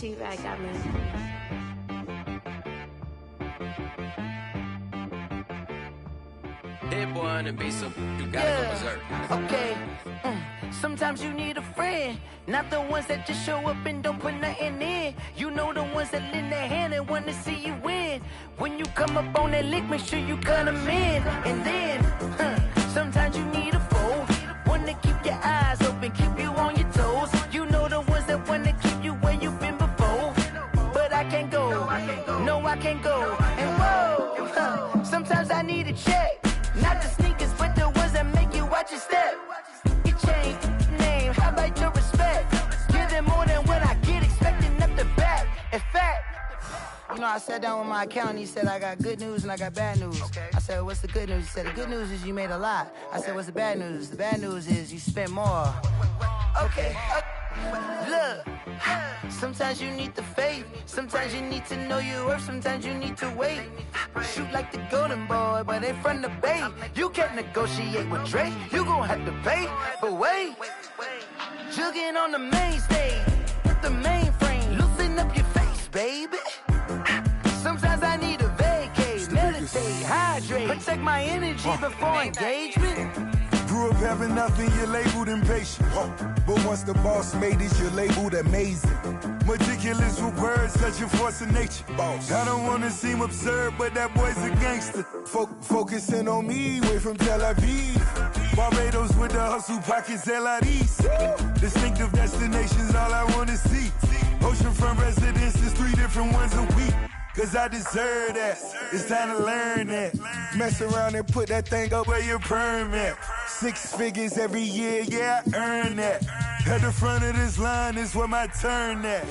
T-Rag got me. Hit boy and be so you gotta go berserk. Okay. Sometimes you need a friend, not the ones that just show up and don't put nothing in. You know the ones that lend their hand and want to see you win. When you come up on that lick, make sure you cut them in. And then, Sometimes you need a foe, one to keep your eyes open, keep you on your toes. You know the ones that want to keep you where you've been before. But I can't go, no I can't go. And whoa, sometimes I need a check. Not the sneakers, but the ones that make you watch your step. Your chain, name, how about your respect? Give them more than what I get, expecting up the back. In fact, you know, I sat down with my accountant. He said, I got good news and I got bad news. Okay. I said, what's the good news? He said, the good news is you made a lot. I said, what's the bad news? The bad news is you spent more. Okay. Look, sometimes you need the faith. Sometimes you need to know your worth. Sometimes you need to wait. Shoot like the golden boy, but in front of the bay. You can't negotiate with Drake. You gon' have to pay. But wait, jugging on the main stage with the mainframe. Loosen up your face, baby. Sometimes I need a vacate, meditate, hydrate, protect my energy before engagement. Grew up having nothing, you're labeled impatient. But once the boss made it, you're labeled amazing. Meticulous with words, such a force of nature. I don't wanna seem absurd, but that boy's a gangster. Focusing on me, way from Tel Aviv. Barbados with the hustle pockets, LIDs. Distinctive destinations, all I wanna see. Oceanfront residences, 3 different ones a week. Cause I deserve that, it's time to learn that. Mess around and put that thing up where your permit. 6 figures every year, yeah, I earn that. At the front of this line is where my turn at.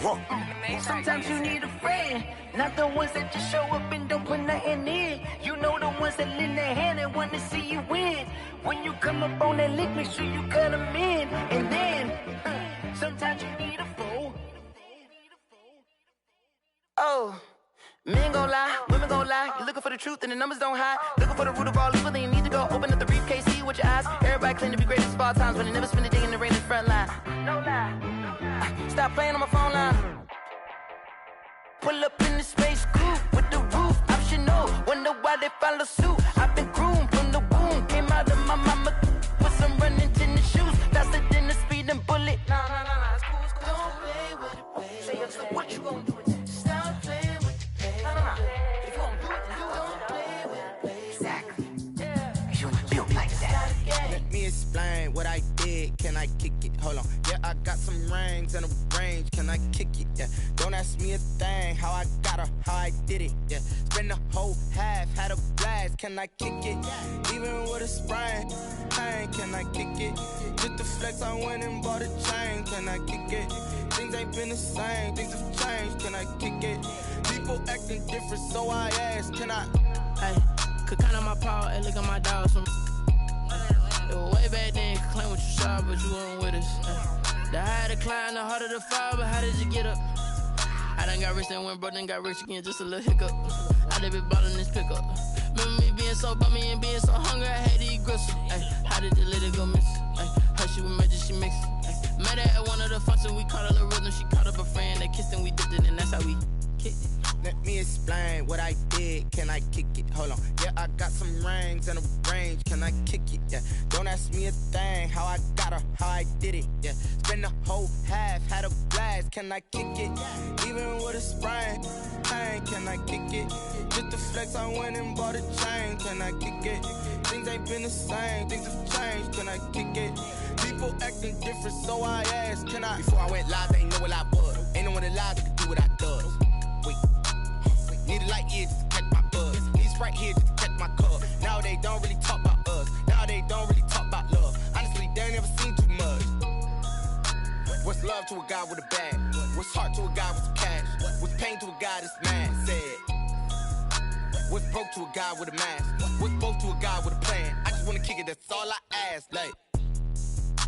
Sometimes you need a friend, not the ones that just show up and don't put nothing in. You know the ones that lend their hand and want to see you win. When you come up on that lick, make sure you cut them in. And then, sometimes you need a foe. Oh. Men gon' lie, women gon' lie. You're looking for the truth and the numbers don't hide. Looking for the root of all evil, then you need to go open up the briefcase, see with your eyes. Everybody claim to be greatest of all times, but they never spend a day in the rain in the front line. No lie. Stop playing on my phone line. Pull up in the space coupe with the roof optional. Wonder why they follow suit. I've been groomed from the womb. Came out of my mama with some running tennis shoes. Faster than the speeding bullet. Nah, it's cool, it's cool. Don't play with it, baby. Say what you gon' do with it? Stop playing with it. If you don't do it, then you don't play with it, baby. Exactly. Yeah. You built like that. Let me explain what I did. Can I kick it? Hold on. Yeah, I got some rings and a range. Can I kick it? Yeah. Don't ask me a thing. How I got her, how I did it. Yeah. Spend the whole half, had a blast. Can I kick it? Even with a sprain, pain. Can I kick it? Just the flex, I went and bought a chain. Can I kick it? Things ain't been the same. Things have changed. Can I kick it? People acting different, so I ask, can I? Hey, could count on my power and look at my dogs from. Way back then, could claim what you saw, but you weren't with us. The higher the climb, the harder the fall, but how did you get up? I done got rich, then went broke, then got rich again, just a little hiccup. I done been ballin' this pickup. Remember me being so bummy and being so hungry, I had to eat gristle. Ay, how did the lady go miss? Ay, her she was magic, she mixed. Met her at one of the functions, we caught a little rhythm, she caught up a friend, they kissed and we dipped it, and that's how we kicked it. Let me explain what I did. Can I kick it? Hold on. Yeah, I got some rings and a range. Can I kick it? Yeah. Don't ask me a thing. How I got her, how I did it. Yeah. Spend the whole half, had a blast. Can I kick it? Even with a sprain, pain. Can I kick it? Just the flex, I went and bought a chain. Can I kick it? Things ain't been the same. Things have changed. Can I kick it? People acting different, so I asked, can I? Before I went live, they ain't know what I was. Ain't no one alive that could do what I does. Wait. Need a light here just to catch my buzz. Need Sprite here just to catch my cup. Now they don't really talk about us. Now they don't really talk about love. Honestly, they ain't never seen too much. What's love to a guy with a bag? What's heart to a guy with some cash? What's pain to a guy that's mad? Said. What's broke to a guy with a mask? What's both to a guy with a plan? I just wanna kick it, that's all I ask. Like,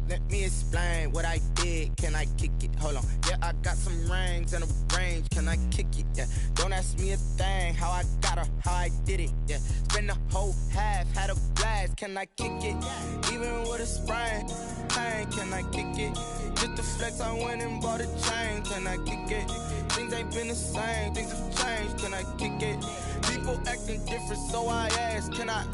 let me explain what I did. Can I kick it? Hold on. Yeah, I got some rings and a range. Can I kick it? Yeah. Don't ask me a thing. How I got her, how I did it. Yeah. Spend the whole half, had a blast. Can I kick it? Even with a sprain, pain. Can I kick it? Just the flex, I went and bought a chain. Can I kick it? Things ain't been the same. Things have changed. Can I kick it? People acting different, so I ask, can I?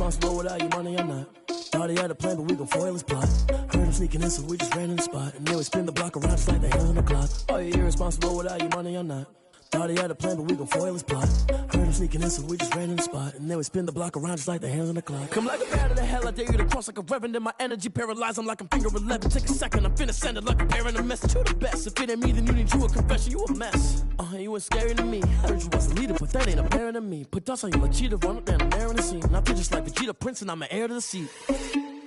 irresponsible without your money or not. Thought he had a plan, but we gon' foil his plot. Heard him sneaking in, so we just ran in the spot. And then we spin the block around just like the hands on the clock. Are you irresponsible without your money or not? Thought he had a plan, but we gon' foil his plot. Heard him sneaking in, so we just ran in the spot. And then we spin the block around just like the hands on the clock. Come like a bat of the hell, I dare you to cross like a reverend. In my energy paralyzed, I'm like I'm finger 11. Take a second, I'm finna send it like a parent a message to the best. If it ain't me, then you need you a confession, you a mess. You ain't scary to me. Heard you was a leader, but that ain't apparent to me. Put dust on you like cheetah, run up down the air in the scene. And I feel just like Vegeta Prince, and I'm an heir to the seat.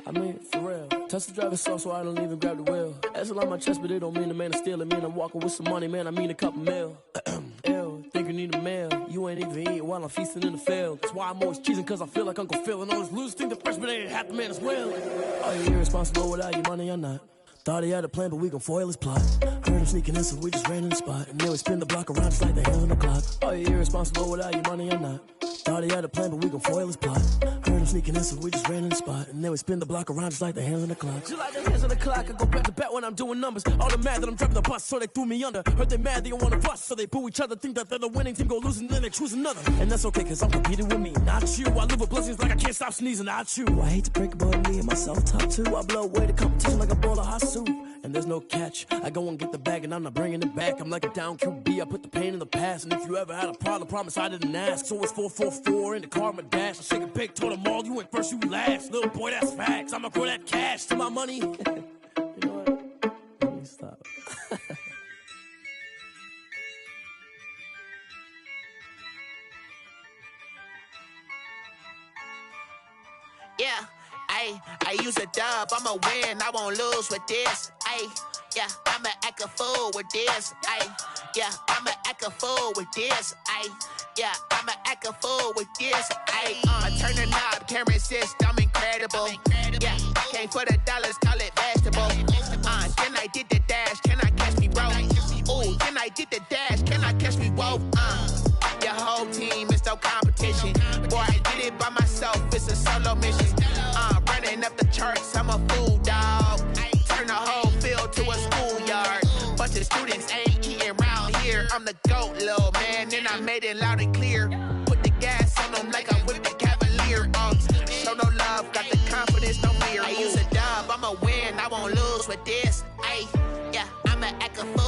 I mean, for real. Touch the driver's soft, so I don't even grab the wheel. That's on my chest, but it don't mean the man is stealing. Man, I'm walking with some money, man, I mean a couple mil. Ew, think you need a meal. You ain't even eating while I'm feasting in the field. That's why I'm always cheesing, cause I feel like Uncle Phil. And all those losers think the freshman ain't half the man as well. Are you irresponsible without your money or not? Thought he had a plan, but we gon' foil his plot. Heard him sneaking in, so we just ran in the spot. And then we spin the block around just like the hands on the clock. Are you irresponsible without your money or not? Thought he had a plan, but we gon' foil his plot. Heard him sneaking in, so we just ran in the spot. And then we spin the block around just like the hands on the clock. Just like the hands on the clock, I go back to back when I'm doing numbers. All the mad that I'm driving the bus, so they threw me under. Heard they mad, they don't wanna bust, so they boo each other. Think that they're the winning team, go losing, then they choose another. And that's okay, cause I'm competing with me, not you. I live with blessings like I can't stop sneezing, not you. I hate to break it, but me and myself top two. I blow away the competition like a bowl of hot soup. And there's no catch. I go and get the bag and I'm not bringing it back. I'm like a down QB, I put the pain in the past. And if you ever had a problem, promise I didn't ask. So it's 444 in the car, my dash. I shake a big, told them all, you ain't first, you last. Little boy, that's facts. I'ma grow that cash to my money. You know what? Let me stop. Yeah, I use a dub, I'ma win, I won't lose with this. Yeah, I'ma act a fool with this. Yeah, I'ma act a fool with this. Yeah, I'ma act a fool with this. I turn the knob, can't resist, I'm incredible. Yeah, came for the dollars, call it vegetable. Then I did the dash, can I catch me, bro? Ooh, then I did the dash, can I catch me, whoa? Your whole team is no competition. Boy, I did it by myself, it's a solo mission. Running up the charts, I'm a fool, dog. Turn the whole field to a schoolyard. Bunch of students ain't eating round here. I'm the GOAT, little man, and I made it loud and clear.